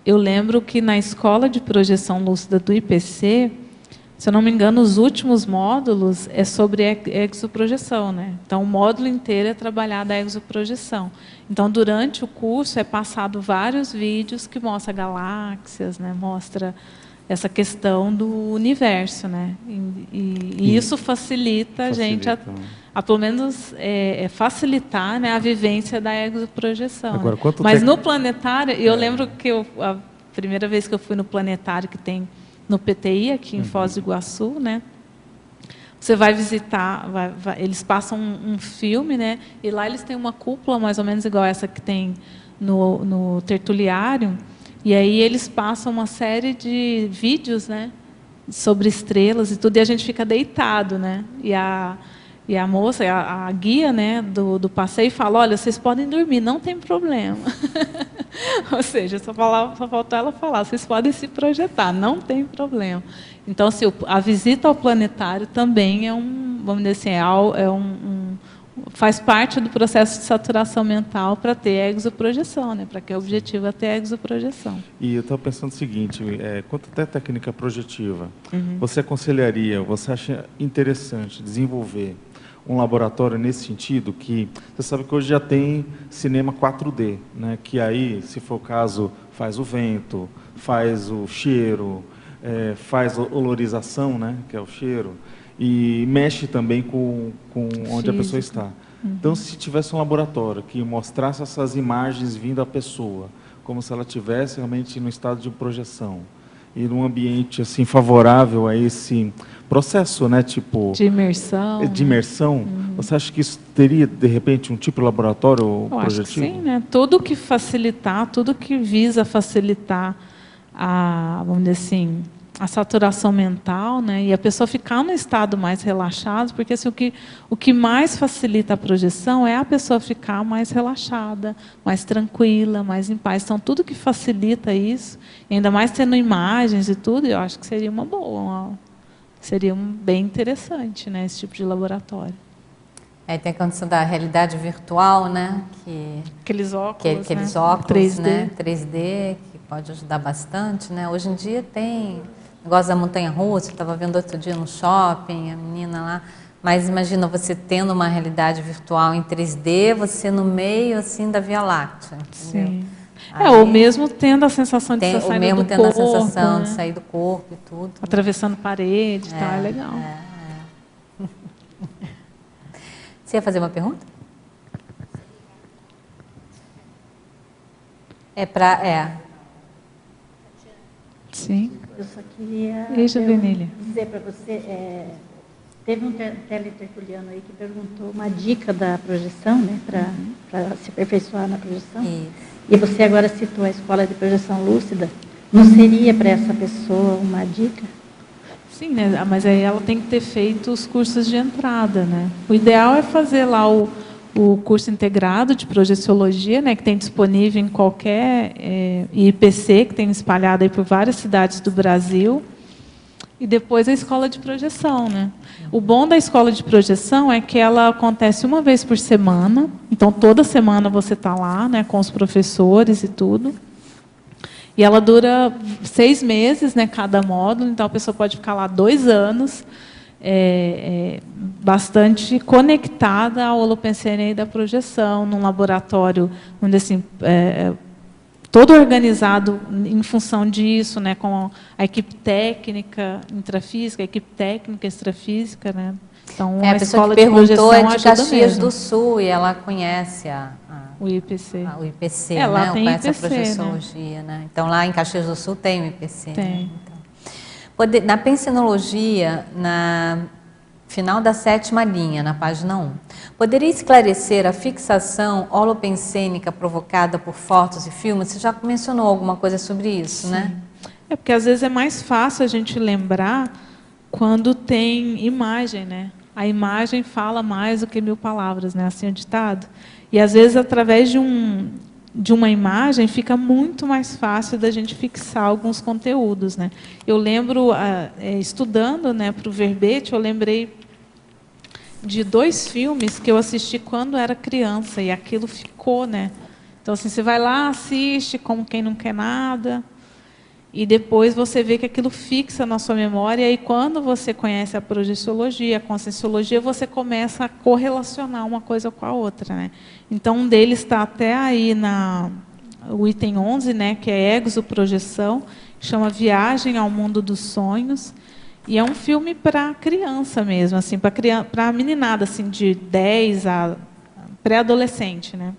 Eu lembro que na escola de projeção lúcida do IPC, se eu não me engano, os últimos módulos é sobre exoprojeção, né? Então, o módulo inteiro é trabalhado a exoprojeção. Então, durante o curso é passado vários vídeos que mostram galáxias, né? Mostra essa questão do universo, né? E isso facilita a gente a pelo menos facilitar, né, a vivência da exoprojeção. Agora, né? Mas no planetário, eu lembro que a primeira vez que eu fui no planetário que tem no PTI, aqui em Foz do Iguaçu, né? Você vai visitar, eles passam um filme, né? E lá eles têm uma cúpula mais ou menos igual essa que tem no Tertuliário. E aí eles passam uma série de vídeos, né, sobre estrelas e tudo, e a gente fica deitado, né? E a moça, a guia, né, do passeio fala, olha, vocês podem dormir, não tem problema. Ou seja, só faltou ela falar, vocês podem se projetar, não tem problema. Então, assim, a visita ao planetário também é vamos dizer assim, faz parte do processo de saturação mental para ter exoprojeção, né? Para que o objetivo é ter exoprojeção. E eu estava pensando o seguinte, quanto até técnica projetiva, você aconselharia, você acha interessante desenvolver um laboratório nesse sentido, que você sabe que hoje já tem cinema 4D, né? Que aí, se for o caso, faz o vento, faz o cheiro, faz a olorização, né? Que é o cheiro, e mexe também com onde a pessoa está. Então, se tivesse um laboratório que mostrasse essas imagens vindo à pessoa, como se ela estivesse realmente no estado de projeção, e num ambiente assim favorável a esse processo, né, tipo de imersão. Você acha que isso teria de repente um tipo de laboratório projetivo? Acho que sim, né? Tudo que facilitar, tudo que visa facilitar vamos dizer assim, a saturação mental, né? E a pessoa ficar no estado mais relaxado, porque assim, o que mais facilita a projeção é a pessoa ficar mais relaxada, mais tranquila, mais em paz. Então, tudo que facilita isso, ainda mais tendo imagens e tudo, eu acho que seria uma boa, seria bem interessante, né, esse tipo de laboratório. Aí tem a condição da realidade virtual, né? Aqueles óculos, aqueles né? óculos 3D. Né? 3D, que pode ajudar bastante, né? Hoje em dia tem negócio da montanha-russa, eu estava vendo outro dia no shopping, a menina lá, mas imagina você tendo uma realidade virtual em 3D, você no meio assim da Via Láctea, entendeu? Sim. Ou mesmo tendo a sensação de estar saindo do corpo. Ou mesmo tendo a sensação, né, de sair do corpo e tudo. Atravessando parede e tal, é legal. Você ia fazer uma pergunta? Sim. Eu só queria dizer para você, teve um teletertuliano aí que perguntou uma dica da projeção, né, para se aperfeiçoar na projeção. Isso. E você agora citou a escola de projeção lúcida. Não seria para essa pessoa uma dica? Sim, né? Mas aí ela tem que ter feito os cursos de entrada, né? O ideal é fazer lá o curso integrado de projeciologia, né, que tem disponível em qualquer IPC, que tem espalhado aí por várias cidades do Brasil, e depois a escola de projeção, né? O bom da escola de projeção é que ela acontece uma vez por semana, então toda semana você está lá, né, com os professores e tudo, e ela dura 6 meses, né, cada módulo, então a pessoa pode ficar lá 2 anos, bastante conectada ao holopensene da projeção, num laboratório, onde assim, todo organizado em função disso, né, com a equipe técnica intrafísica, a equipe técnica extrafísica, né? Então, a escola de projeção é de Caxias do Sul e ela conhece o IPC. O IPC, lá né? Tem conhece IPC, a projeciologia, né? Então, lá em Caxias do Sul tem o IPC. Tem. Né? Então, na pensinologia, na final da 7ª linha, na página 1, poderia esclarecer a fixação holopensênica provocada por fotos e filmes? Você já mencionou alguma coisa sobre isso, Sim. né? Porque às vezes é mais fácil a gente lembrar quando tem imagem, né? A imagem fala mais do que 1000 palavras, né? Assim é o ditado. E às vezes através de uma imagem fica muito mais fácil da gente fixar alguns conteúdos, né? Eu lembro, estudando, né, para o verbete, eu lembrei de 2 filmes que eu assisti quando era criança, e aquilo ficou, né? Então, assim, você vai lá, assiste como quem não quer nada, e depois você vê que aquilo fixa na sua memória, e quando você conhece a projeciologia, a conscienciologia, você começa a correlacionar uma coisa com a outra, né? Então, um deles está até aí o item 11, né, que é exoprojeção, que chama Viagem ao Mundo dos Sonhos, e é um filme para criança mesmo, assim, para meninada assim, de 10 a pré-adolescente, né?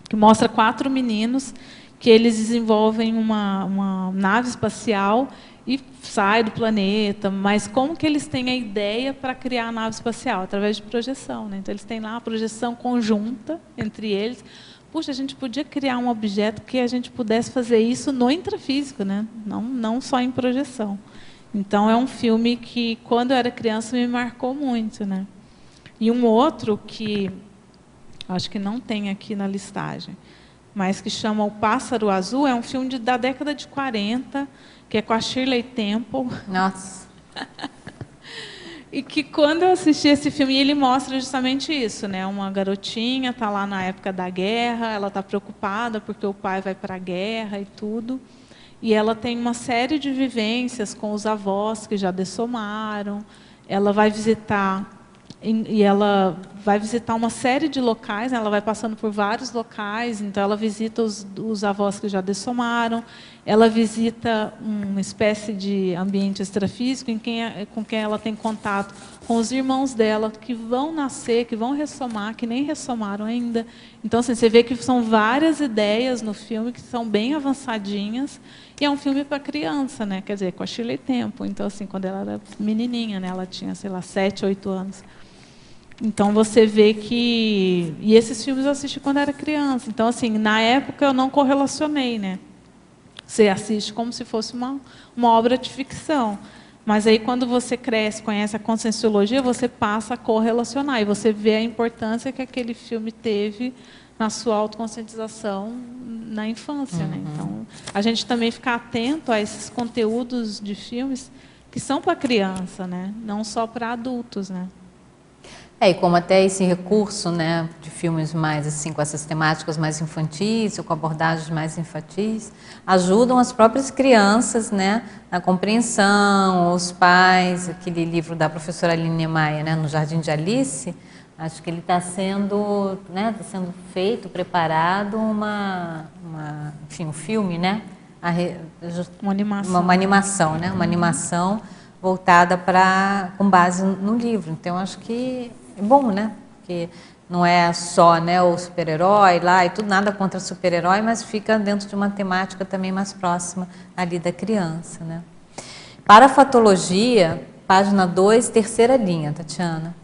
Que mostra 4 meninos que eles desenvolvem uma nave espacial e saem do planeta, mas como que eles têm a ideia para criar a nave espacial? Através de projeção, né? Então, eles têm lá a projeção conjunta entre eles. Puxa, a gente podia criar um objeto que a gente pudesse fazer isso no intrafísico, né? Não só em projeção. Então, é um filme que, quando eu era criança, me marcou muito, né? E um outro que, acho que não tem aqui na listagem, mas que chama O Pássaro Azul, é um filme da década de 40, que é com a Shirley Temple. Nossa. E que, quando eu assisti esse filme, ele mostra justamente isso, né? Uma garotinha está lá na época da guerra, ela está preocupada porque o pai vai para a guerra e tudo. E ela tem uma série de vivências com os avós que já dessomaram. Ela vai visitar uma série de locais, né? Ela vai passando por vários locais, então ela visita os avós que já dessomaram, ela visita uma espécie de ambiente extrafísico com quem ela tem contato com os irmãos dela, que vão nascer, que vão ressomar, que nem ressomaram ainda. Então, assim, você vê que são várias ideias no filme que são bem avançadinhas, e é um filme para criança, né? Quer dizer, com a Shirley Temple. Então, assim, quando ela era menininha, né? Ela tinha, sei lá, 7, 8 anos. Então, você vê que... E esses filmes eu assisti quando era criança. Então, assim, na época eu não correlacionei, né? Você assiste como se fosse uma obra de ficção. Mas aí, quando você cresce, conhece a conscienciologia, você passa a correlacionar. E você vê a importância que aquele filme teve na sua autoconscientização na infância, né? Então, a gente também ficar atento a esses conteúdos de filmes que são para criança, né? Não só para adultos, né? E como até esse recurso, né, de filmes mais assim, com essas temáticas mais infantis, ou com abordagens mais infantis, ajudam as próprias crianças, né, na compreensão, os pais, aquele livro da professora Aline Maia, né, No Jardim de Alice, acho que ele está sendo, né, tá sendo feito, preparado enfim, um filme, né, Uma animação. Uma animação, né, uma animação voltada com base no livro. Então, acho que é bom, né? Porque não é só, né, o super-herói lá e tudo, nada contra super-herói, mas fica dentro de uma temática também mais próxima ali da criança, né? Parafatologia, página 2, terceira linha, Tatiana.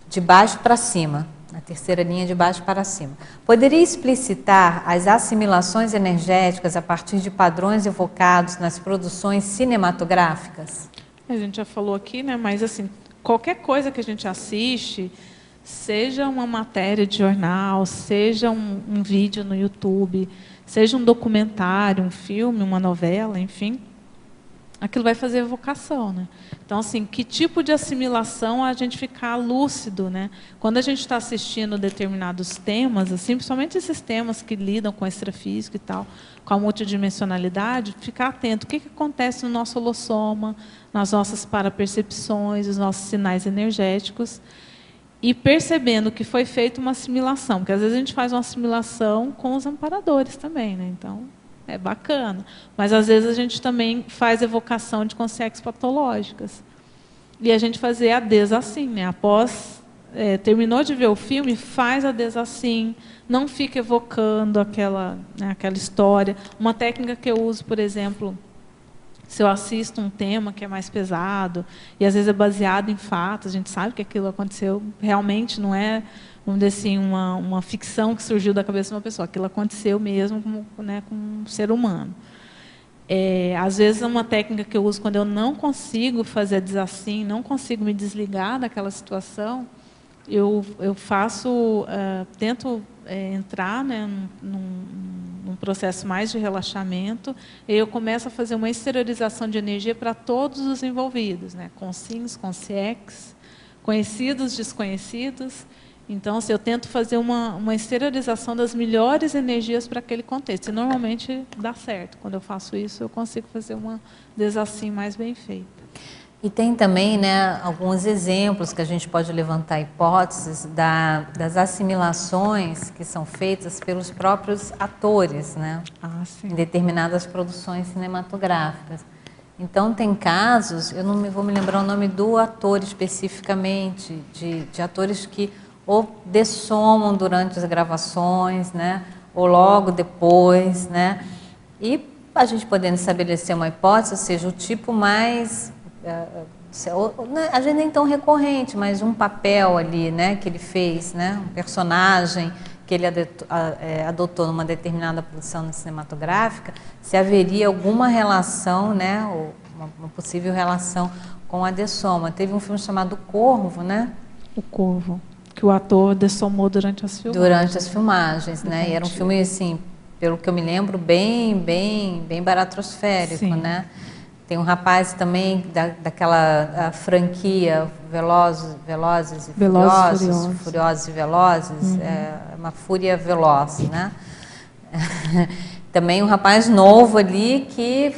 De baixo para cima. A terceira linha de baixo para cima. Poderia explicitar as assimilações energéticas a partir de padrões evocados nas produções cinematográficas? A gente já falou aqui, né? Mas, assim, qualquer coisa que a gente assiste, seja uma matéria de jornal, seja um vídeo no YouTube, seja um documentário, um filme, uma novela, enfim, aquilo vai fazer evocação, né? Então, assim, que tipo de assimilação a gente ficar lúcido, né? Quando a gente está assistindo determinados temas, assim, principalmente esses temas que lidam com o extrafísico e tal, com a multidimensionalidade, ficar atento. O que acontece no nosso holossoma, nas nossas parapercepções, os nossos sinais energéticos, e percebendo que foi feita uma assimilação, porque às vezes a gente faz uma assimilação com os amparadores também, né? Então, é bacana. Mas, às vezes, a gente também faz evocação de consciências patológicas. E a gente fazer a desassim, né? Após, terminou de ver o filme, faz a desassim, não fica evocando aquela história. Uma técnica que eu uso, por exemplo, se eu assisto um tema que é mais pesado, e às vezes é baseado em fatos, a gente sabe que aquilo aconteceu, realmente não é, vamos dizer assim, uma ficção que surgiu da cabeça de uma pessoa, aquilo aconteceu mesmo com um ser humano. Às vezes, uma técnica que eu uso quando eu não consigo fazer a desassim, não consigo me desligar daquela situação, eu tento entrar, né, num processo mais de relaxamento, e eu começo a fazer uma exteriorização de energia para todos os envolvidos, né, conscientes, consciex, conhecidos, desconhecidos. Então, assim, eu tento fazer uma exteriorização das melhores energias para aquele contexto. E normalmente dá certo. Quando eu faço isso, eu consigo fazer uma desassim mais bem feita. E tem também, né, alguns exemplos que a gente pode levantar hipóteses das assimilações que são feitas pelos próprios atores, né, em determinadas produções cinematográficas. Então, tem casos, eu não vou me lembrar o nome do ator especificamente, de atores que ou dessomam durante as gravações, né, ou logo depois, né, e a gente podendo estabelecer uma hipótese, ou seja, o tipo mais, às vezes nem tão recorrente, mas um papel ali, né, que ele fez, né, um personagem que ele adotou numa determinada produção cinematográfica, se haveria alguma relação, né, ou uma possível relação com a dessoma. Teve um filme chamado Corvo, né? O Corvo, que o ator dessomou durante as filmagens. Durante as filmagens, né? E era um filme, assim, pelo que eu me lembro, bem baratrosférico, sim, né? Tem um rapaz também daquela franquia Velozes e Furiosos e Velozes, uma fúria veloz, né? Também um rapaz novo ali que...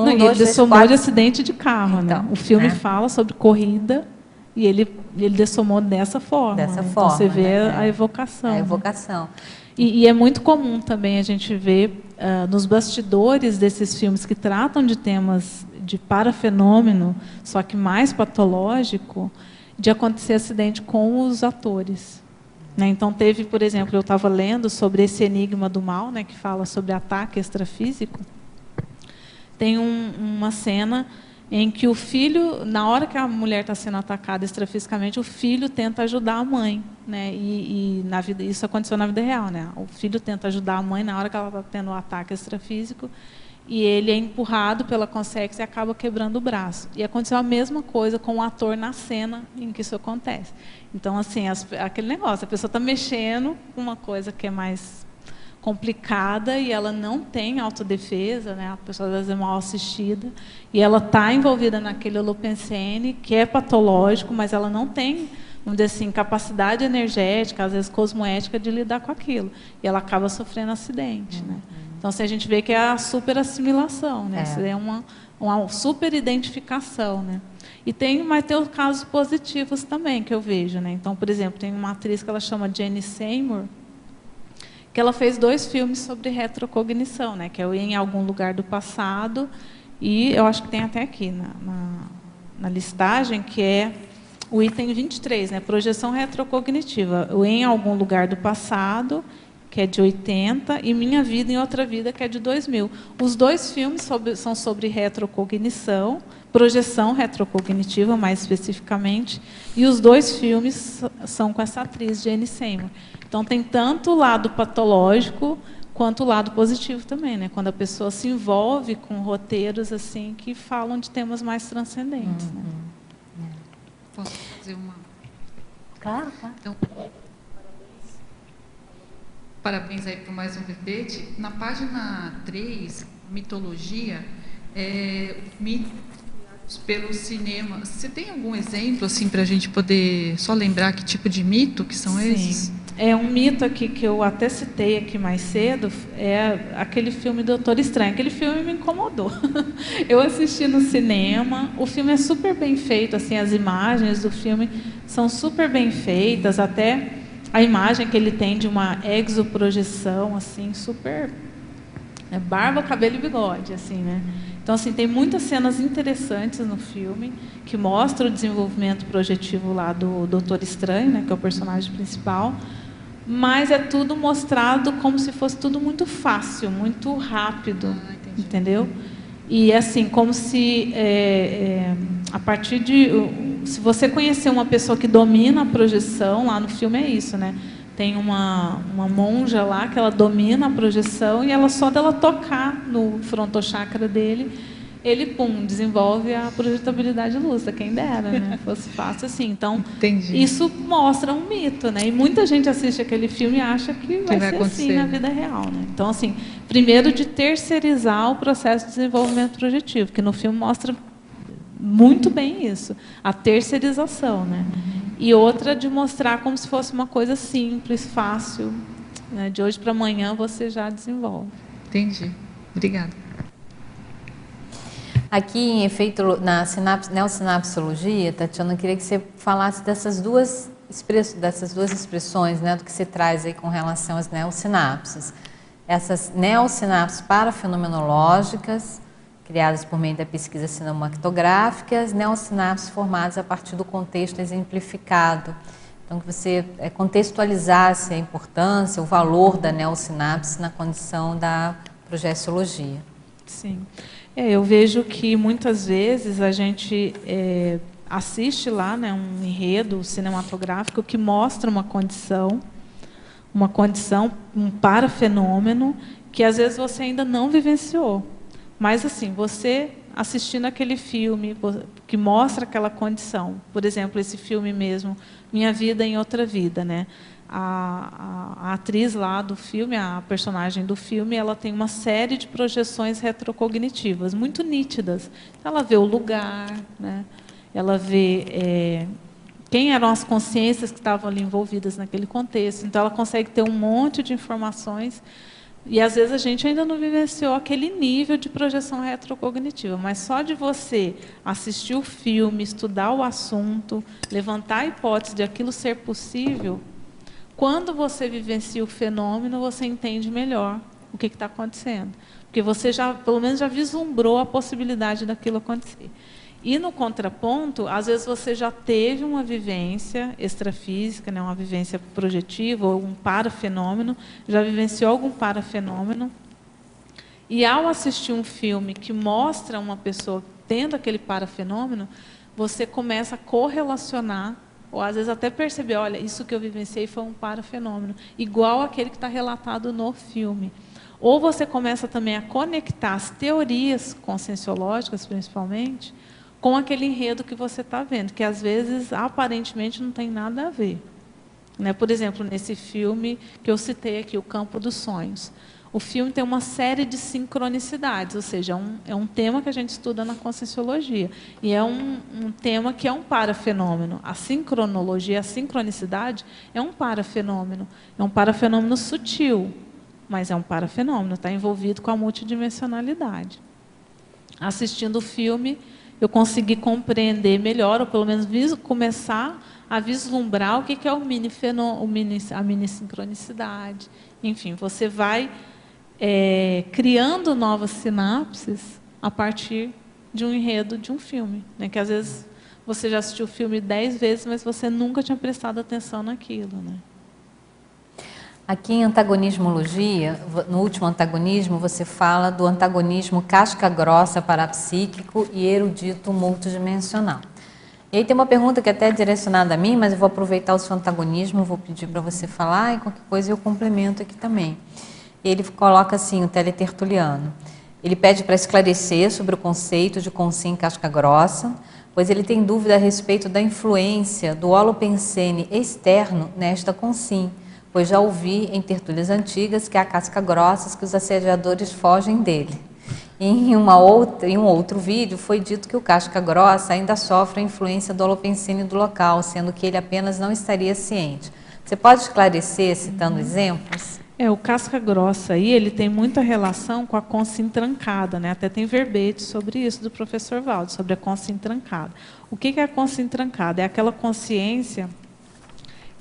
ele dessomou de acidente de carro, então, né? O filme fala sobre corrida e ele dessomou dessa forma. Dessa né? forma. Então você vê, né? a evocação. A evocação. E é muito comum também a gente ver nos bastidores desses filmes que tratam de temas de parafenômeno, só que mais patológico, de acontecer acidente com os atores. Né? Então, teve, por exemplo, eu estava lendo sobre esse enigma do mal, né, que fala sobre ataque extrafísico. Tem uma cena em que o filho, na hora que a mulher está sendo atacada extrafisicamente, o filho tenta ajudar a mãe, né? E na vida, isso aconteceu na vida real, né? O filho tenta ajudar a mãe na hora que ela está tendo um ataque extrafísico e ele é empurrado pela consex e acaba quebrando o braço. E aconteceu a mesma coisa com o ator na cena em que isso acontece. Então, assim, aquele negócio, a pessoa está mexendo com uma coisa que é mais complicada e ela não tem autodefesa, né? A pessoa às vezes é mal assistida e ela está envolvida naquele holopensene que é patológico, mas ela não tem, vamos dizer assim, capacidade energética, às vezes cosmoética, de lidar com aquilo e ela acaba sofrendo acidente, né? Então, assim, a gente vê que é a super assimilação, né? Isso é uma super identificação, né? Mas tem os casos positivos também que eu vejo, né? Então, por exemplo, tem uma atriz que ela chama Jane Seymour, que ela fez 2 filmes sobre retrocognição, né? Que é o Em Algum Lugar do Passado, e eu acho que tem até aqui na listagem, que é o item 23, né? Projeção retrocognitiva. O Em Algum Lugar do Passado, que é de 80, e Minha Vida em Outra Vida, que é de 2000. Os 2 filmes são sobre retrocognição, projeção retrocognitiva, mais especificamente, e os 2 filmes são com essa atriz, Jane Seymour. Então, tem tanto o lado patológico quanto o lado positivo também, né? Quando a pessoa se envolve com roteiros assim que falam de temas mais transcendentes. Né? Posso fazer uma... Claro. Então, parabéns aí por mais um verbete. Na página 3, mitologia, mitos pelo cinema. Você tem algum exemplo assim para a gente poder só lembrar que tipo de mito que são esses? É um mito aqui que eu até citei aqui mais cedo, é aquele filme Doutor Estranho. Aquele filme me incomodou. Eu assisti no cinema, o filme é super bem feito, assim, as imagens do filme são super bem feitas, até a imagem que ele tem de uma exoprojeção, assim, super... barba, cabelo e bigode, assim, né? Então, assim, tem muitas cenas interessantes no filme que mostram o desenvolvimento projetivo lá do Doutor Estranho, né, que é o personagem principal, mas é tudo mostrado como se fosse tudo muito fácil, muito rápido, entendeu? E, assim, como se, a partir de... Se você conhecer uma pessoa que domina a projeção, lá no filme é isso, né? Tem uma monja lá que ela domina a projeção e ela só dela tocar no frontochakra dele, ele, desenvolve a projetabilidade lúcida, quem dera, né? Fosse fácil assim. Então, isso mostra um mito, né? E muita gente assiste aquele filme e acha que vai ser assim na vida real, né? Então, assim, primeiro de terceirizar o processo de desenvolvimento projetivo, que no filme mostra muito bem isso, a terceirização, né? E outra de mostrar como se fosse uma coisa simples, fácil, né? De hoje para amanhã você já desenvolve. Entendi. Obrigada. Aqui, em efeito, na neossinapsologia, Tatiana, eu queria que você falasse dessas duas expressões, né, do que você traz aí com relação às neossinapses. Essas neossinapses parafenomenológicas, criadas por meio da pesquisa cinematográfica, as neossinapses formadas a partir do contexto exemplificado. Então, que você contextualizasse a importância, o valor da neossinapse na condição da projeciologia. Sim. Eu vejo que muitas vezes a gente assiste lá, né, um enredo cinematográfico que mostra uma condição, um parafenômeno que às vezes você ainda não vivenciou. Mas assim, você assistindo aquele filme que mostra aquela condição. Por exemplo, esse filme mesmo, Minha Vida em Outra Vida, né? A atriz lá do filme, a personagem do filme, ela tem uma série de projeções retrocognitivas muito nítidas. Ela vê o lugar, né? Ela vê quem eram as consciências que estavam ali envolvidas naquele contexto. Então, ela consegue ter um monte de informações. E, às vezes, a gente ainda não vivenciou aquele nível de projeção retrocognitiva. Mas só de você assistir o filme, estudar o assunto, levantar a hipótese de aquilo ser possível, quando você vivencia o fenômeno, você entende melhor o que está acontecendo. Porque você já, pelo menos, já vislumbrou a possibilidade daquilo acontecer. E, no contraponto, às vezes você já teve uma vivência extrafísica, né, uma vivência projetiva, ou um parafenômeno, já vivenciou algum parafenômeno, e, ao assistir um filme que mostra uma pessoa tendo aquele parafenômeno, você começa a correlacionar, ou às vezes até perceber, olha, isso que eu vivenciei foi um parafenômeno, igual aquele que está relatado no filme. Ou você começa também a conectar as teorias conscienciológicas, principalmente, com aquele enredo que você está vendo, que às vezes, aparentemente, não tem nada a ver. Né? Por exemplo, nesse filme que eu citei aqui, O Campo dos Sonhos. O filme tem uma série de sincronicidades, ou seja, é um tema que a gente estuda na Conscienciologia. E é um tema que é um parafenômeno. A sincronologia, a sincronicidade, é um parafenômeno. É um parafenômeno sutil, mas é um parafenômeno, está envolvido com a multidimensionalidade. Assistindo o filme, eu consegui compreender melhor, ou pelo menos começar a vislumbrar o que é a mini sincronicidade. Enfim, você vai criando novas sinapses a partir de um enredo de um filme. Né? Que às vezes você já assistiu o filme 10 vezes, mas você nunca tinha prestado atenção naquilo. Né? Aqui em antagonismologia, no último antagonismo, você fala do antagonismo casca-grossa parapsíquico e erudito multidimensional. E aí tem uma pergunta que até é direcionada a mim, mas eu vou aproveitar o seu antagonismo, vou pedir para você falar e qualquer coisa eu complemento aqui também. Ele coloca assim, o teletertuliano. Ele pede para esclarecer sobre o conceito de consciência casca-grossa, pois ele tem dúvida a respeito da influência do holopensene externo nesta consciência, pois já ouvi em tertúlias antigas que há casca-grossas que os assediadores fogem dele. Em um outro vídeo foi dito que o casca-grossa ainda sofre a influência do holopensene do local, sendo que ele apenas não estaria ciente. Você pode esclarecer, citando exemplos? O casca-grossa aí, ele tem muita relação com a consciência intrancada, né? Até tem verbete sobre isso do professor Valdo, sobre a consciência intrancada. O que é a consciência intrancada? É aquela consciência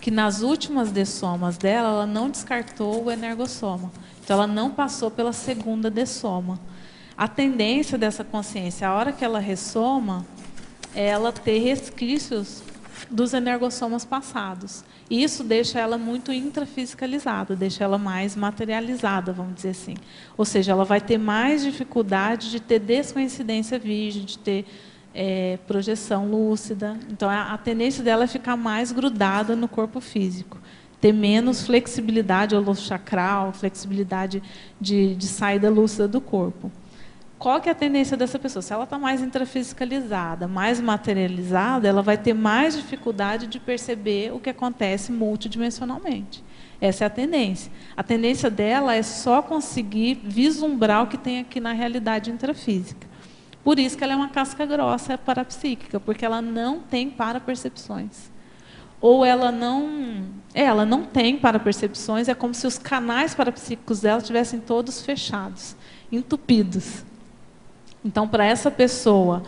que nas últimas dessomas dela, ela não descartou o energossoma. Então, ela não passou pela segunda dessoma. A tendência dessa consciência, a hora que ela ressoma, é ela ter resquícios dos energossomas passados. E isso deixa ela muito intrafisicalizada, deixa ela mais materializada, vamos dizer assim. Ou seja, ela vai ter mais dificuldade de ter descoincidência vígida, de ter projeção lúcida. Então, a tendência dela é ficar mais grudada no corpo físico, ter menos flexibilidade holochacral, flexibilidade de saída lúcida do corpo. Qual que é a tendência dessa pessoa? Se ela está mais intrafisicalizada, mais materializada, ela vai ter mais dificuldade de perceber o que acontece multidimensionalmente. Essa é a tendência. A tendência dela é só conseguir vislumbrar o que tem aqui na realidade intrafísica. Por isso que ela é uma casca grossa parapsíquica, porque ela não tem parapercepções. Ou ela não tem parapercepções, é como se os canais parapsíquicos dela estivessem todos fechados, entupidos. Então, para essa pessoa,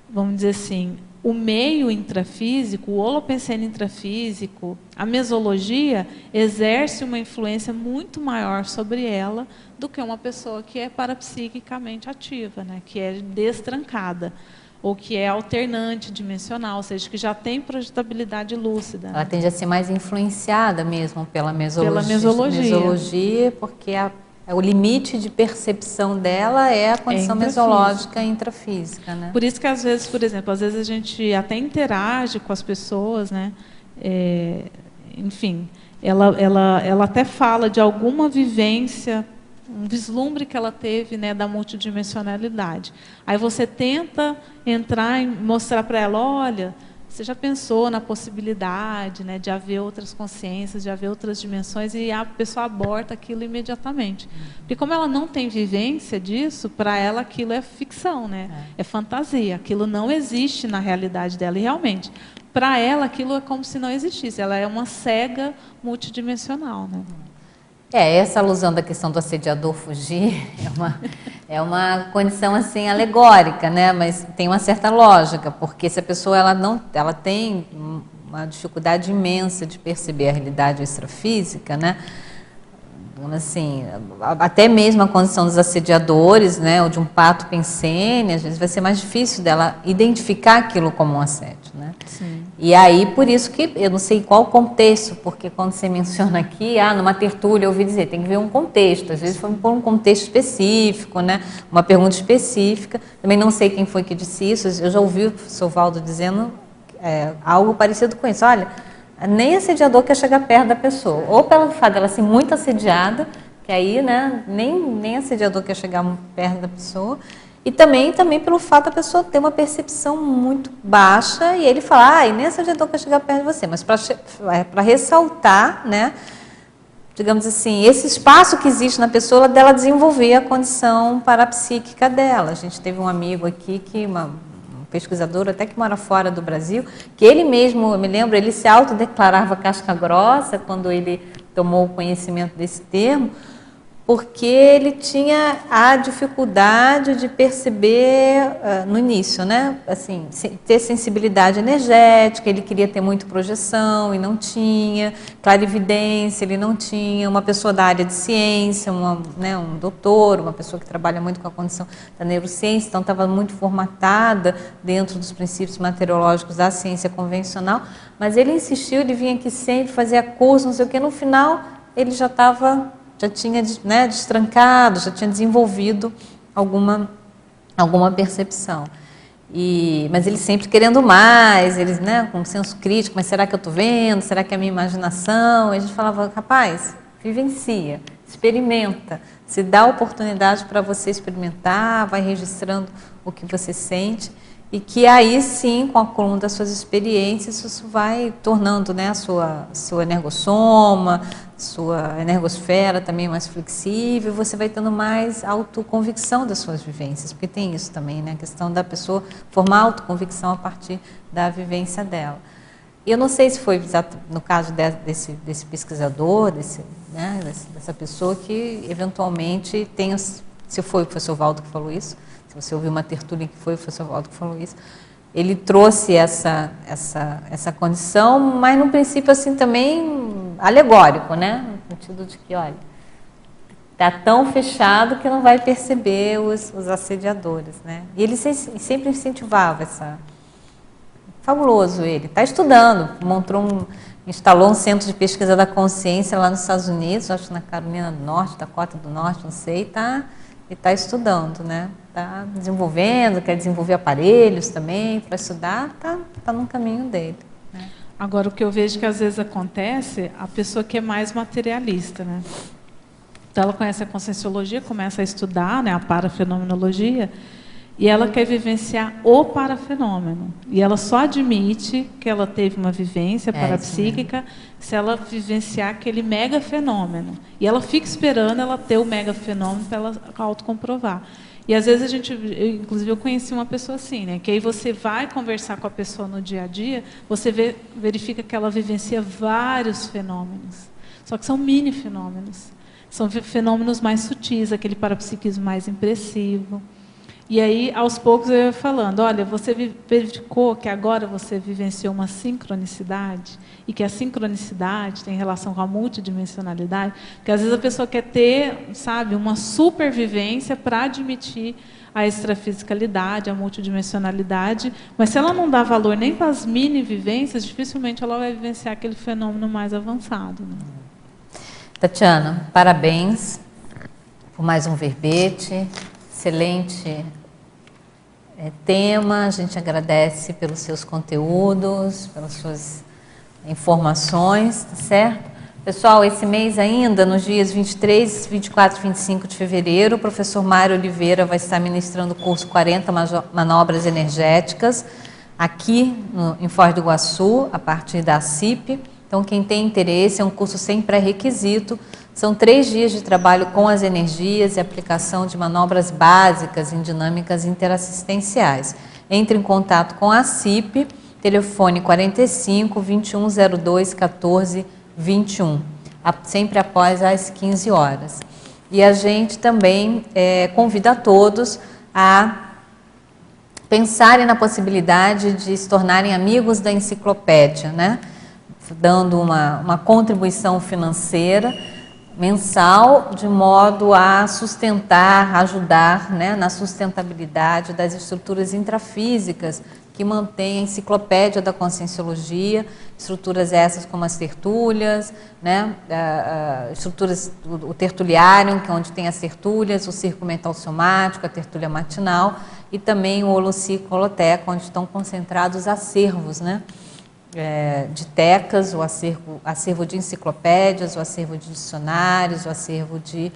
vamos dizer assim, o meio intrafísico, o holopensene intrafísico, a mesologia, exerce uma influência muito maior sobre ela do que uma pessoa que é parapsiquicamente ativa, né? Que é destrancada, ou que é alternante dimensional, ou seja, que já tem projetabilidade lúcida. Ela tende a ser mais influenciada mesmo pela mesologia. Pela mesologia, porque o limite de percepção dela é a condição mesológica intrafísica, né? Por isso que, às vezes, por exemplo, às vezes a gente até interage com as pessoas, né? Enfim, ela até fala de alguma vivência vislumbre que ela teve, né, da multidimensionalidade. Aí você tenta entrar e mostrar para ela, olha, você já pensou na possibilidade, né, de haver outras consciências, de haver outras dimensões, e a pessoa aborta aquilo imediatamente. Porque como ela não tem vivência disso, para ela aquilo é ficção, né? É fantasia, aquilo não existe na realidade dela. E realmente, para ela aquilo é como se não existisse, ela é uma cega multidimensional, né? Essa alusão da questão do assediador fugir é uma condição assim alegórica, né? Mas tem uma certa lógica, porque se a pessoa ela tem uma dificuldade imensa de perceber a realidade extrafísica, né? Assim, até mesmo a condição dos assediadores, né? Ou de um pato pensene, às vezes vai ser mais difícil dela identificar aquilo como um assédio, né? Sim. E aí, por isso que, eu não sei qual contexto, porque quando você menciona aqui, numa tertúlia, eu ouvi dizer, tem que ver um contexto, às vezes foi por um contexto específico, né? Uma pergunta específica, também não sei quem foi que disse isso, eu já ouvi o professor Valdo dizendo algo parecido com isso, olha, nem assediador quer chegar perto da pessoa, ou pelo fato dela ser muito assediada, que aí, né, nem assediador quer chegar perto da pessoa, e também pelo fato da pessoa ter uma percepção muito baixa e ele falar, nem assediador quer chegar perto de você, mas para ressaltar, né, digamos assim, esse espaço que existe na pessoa dela desenvolver a condição parapsíquica dela. A gente teve um amigo aqui, um pesquisador até que mora fora do Brasil, que ele mesmo, eu me lembro, ele se autodeclarava casca grossa quando ele tomou conhecimento desse termo, porque ele tinha a dificuldade de perceber no início, né? Assim, ter sensibilidade energética, ele queria ter muito projeção e não tinha, clarividência ele não tinha, uma pessoa da área de ciência, um doutor, uma pessoa que trabalha muito com a condição da neurociência, então estava muito formatada dentro dos princípios materiológicos da ciência convencional, mas ele insistiu, ele vinha aqui sempre, fazia curso, não sei o que, no final ele já tinha, né, destrancado, já tinha desenvolvido alguma percepção. Mas ele sempre querendo mais, eles, né, com senso crítico, mas será que eu estou vendo? Será que é a minha imaginação? E a gente falava, rapaz, vivencia, experimenta, se dá a oportunidade para você experimentar, vai registrando o que você sente, e que aí sim, com a coluna das suas experiências, isso vai tornando, né, a sua energossoma, sua energosfera também mais flexível, você vai tendo mais autoconvicção das suas vivências, porque tem isso também, né, a questão da pessoa formar autoconvicção a partir da vivência dela. E eu não sei se foi no caso desse pesquisador, dessa pessoa que eventualmente tem, se foi o professor Valdo que falou isso, se você ouviu uma tertúlia que foi o professor Valdo que falou isso, ele trouxe essa condição, mas no princípio assim também alegórico, né? No sentido de que, olha, está tão fechado que não vai perceber os assediadores, né? E ele sempre incentivava fabuloso ele, está estudando, instalou um centro de pesquisa da consciência lá nos Estados Unidos, acho que na Carolina do Norte, Dakota do Norte, não sei, e está estudando, né? Está desenvolvendo, quer desenvolver aparelhos também para estudar, está no caminho dele. Né? Agora, o que eu vejo que às vezes acontece, a pessoa que é mais materialista, né? Então, ela conhece a conscienciologia, começa a estudar, né, a parafenomenologia, e ela quer vivenciar o parafenômeno. E ela só admite que ela teve uma vivência parapsíquica se ela vivenciar aquele mega fenômeno. E ela fica esperando ela ter o mega fenômeno para ela autocomprovar. E às vezes inclusive eu conheci uma pessoa assim, né? Que aí você vai conversar com a pessoa no dia a dia, você verifica que ela vivencia vários fenômenos. Só que são mini fenômenos. São fenômenos mais sutis, aquele parapsiquismo mais impressivo. E aí, aos poucos, eu ia falando, olha, você verificou que agora você vivenciou uma sincronicidade, e que a sincronicidade tem relação com a multidimensionalidade, porque às vezes a pessoa quer ter, sabe, uma supervivência para admitir a extrafisicalidade, a multidimensionalidade, mas se ela não dá valor nem para as mini-vivências, dificilmente ela vai vivenciar aquele fenômeno mais avançado. Né? Tatiana, parabéns por mais um verbete, excelente tema, a gente agradece pelos seus conteúdos, pelas suas informações, certo? Pessoal, esse mês ainda, nos dias 23, 24 e 25 de fevereiro, o professor Mário Oliveira vai estar ministrando o curso 40 Manobras Energéticas, aqui em Foz do Iguaçu, a partir da CIP. Então, quem tem interesse, é um curso sem pré-requisito. São 3 dias de trabalho com as energias e aplicação de manobras básicas em dinâmicas interassistenciais. Entre em contato com a CIP, telefone 45 2102 14 21, sempre após as 15 horas. E a gente também convida a todos a pensarem na possibilidade de se tornarem amigos da enciclopédia, né? Dando uma contribuição financeira mensal, de modo a sustentar, ajudar, né, na sustentabilidade das estruturas intrafísicas que mantêm a enciclopédia da Conscienciologia, estruturas essas como as tertúlias, né, estruturas, o tertuliário, que é onde tem as tertúlias, o círculo mental somático, a tertúlia matinal, e também o holociclo holoteca, onde estão concentrados acervos, né, de tecas, o acervo de enciclopédias, o acervo de dicionários, o acervo de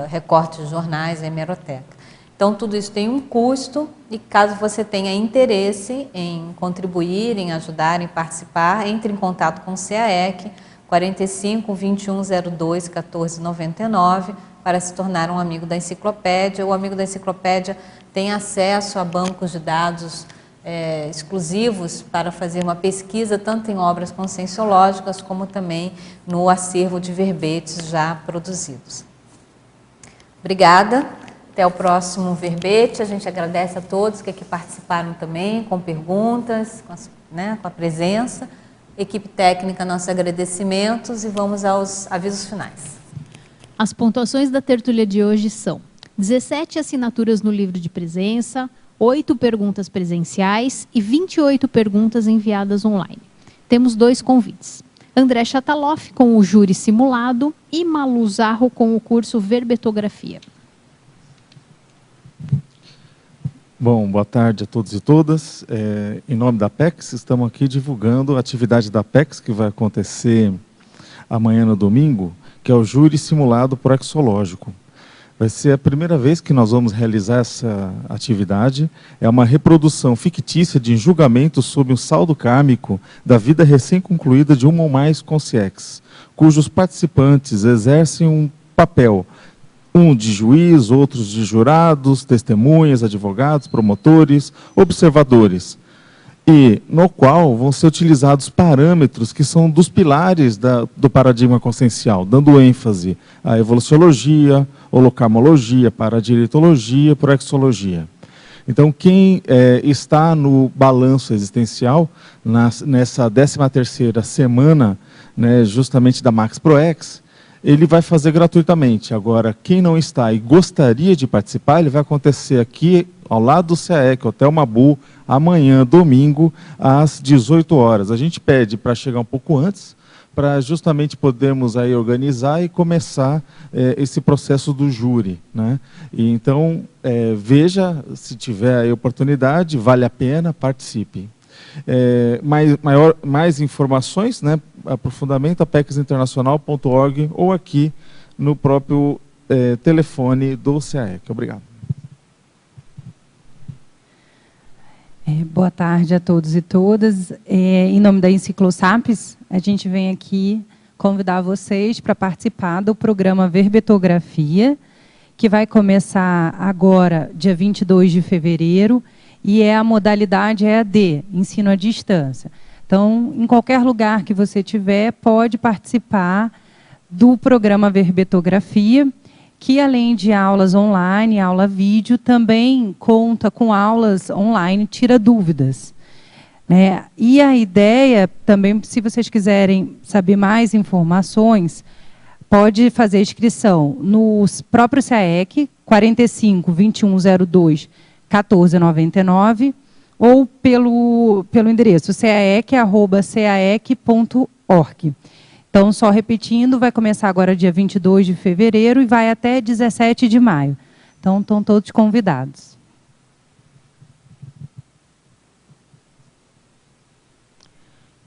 recortes de jornais, a hemeroteca. Então, tudo isso tem um custo e caso você tenha interesse em contribuir, em ajudar, em participar, entre em contato com o CAEC 45 2102 1499 para se tornar um amigo da enciclopédia. O amigo da enciclopédia tem acesso a bancos de dados exclusivos para fazer uma pesquisa tanto em obras conscienciológicas como também no acervo de verbetes já produzidos. Obrigada. Até o próximo verbete. A gente agradece a todos que aqui participaram também, com perguntas, com a presença. Equipe técnica, nossos agradecimentos e vamos aos avisos finais. As pontuações da tertúlia de hoje são 17 assinaturas no livro de presença, 8 perguntas presenciais e 28 perguntas enviadas online. Temos 2 convites. André Chataloff com o júri simulado e Malu Zarro com o curso Verbetografia. Bom, boa tarde a todos e todas. Em nome da Apex, estamos aqui divulgando a atividade da Apex, que vai acontecer amanhã no domingo, que é o júri simulado proexológico. Vai ser a primeira vez que nós vamos realizar essa atividade. É uma reprodução fictícia de julgamento sobre um saldo kármico da vida recém-concluída de uma ou mais consciex, cujos participantes exercem um papel, um de juiz, outros de jurados, testemunhas, advogados, promotores, observadores, e no qual vão ser utilizados parâmetros que são dos pilares do paradigma consciencial, dando ênfase à evoluciologia, holocarmologia, paradiretologia, proexologia. Então, quem está no balanço existencial, nessa 13ª semana, né, justamente da Max Proex, ele vai fazer gratuitamente. Agora, quem não está e gostaria de participar, ele vai acontecer aqui ao lado do CAEC, Hotel Mabu, amanhã, domingo, às 18 horas. A gente pede para chegar um pouco antes, para justamente podermos aí organizar e começar esse processo do júri, né? E então, veja, se tiver aí oportunidade, vale a pena, participe. Mais informações, né, aprofundamento, apexinternacional.org ou aqui no próprio telefone do CAEC. Obrigado. Boa tarde a todos e todas. Em nome da Enciclosapis, a gente vem aqui convidar vocês para participar do programa Verbetografia, que vai começar agora, dia 22 de fevereiro, e a modalidade EAD, ensino à distância. Então, em qualquer lugar que você tiver, pode participar do programa Verbetografia, que além de aulas online, aula vídeo, também conta com aulas online, tira dúvidas. Né? E a ideia, também, se vocês quiserem saber mais informações, pode fazer inscrição no próprio CAEC, 45 2102 1499, ou pelo endereço caec@caec.org. Então, só repetindo, vai começar agora dia 22 de fevereiro e vai até 17 de maio. Então, estão todos convidados.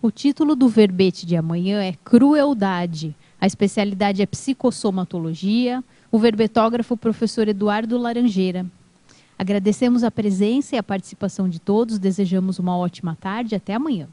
O título do verbete de amanhã é Crueldade. A especialidade é psicossomatologia. O verbetógrafo, professor Eduardo Laranjeira. Agradecemos a presença e a participação de todos. Desejamos uma ótima tarde. Até amanhã.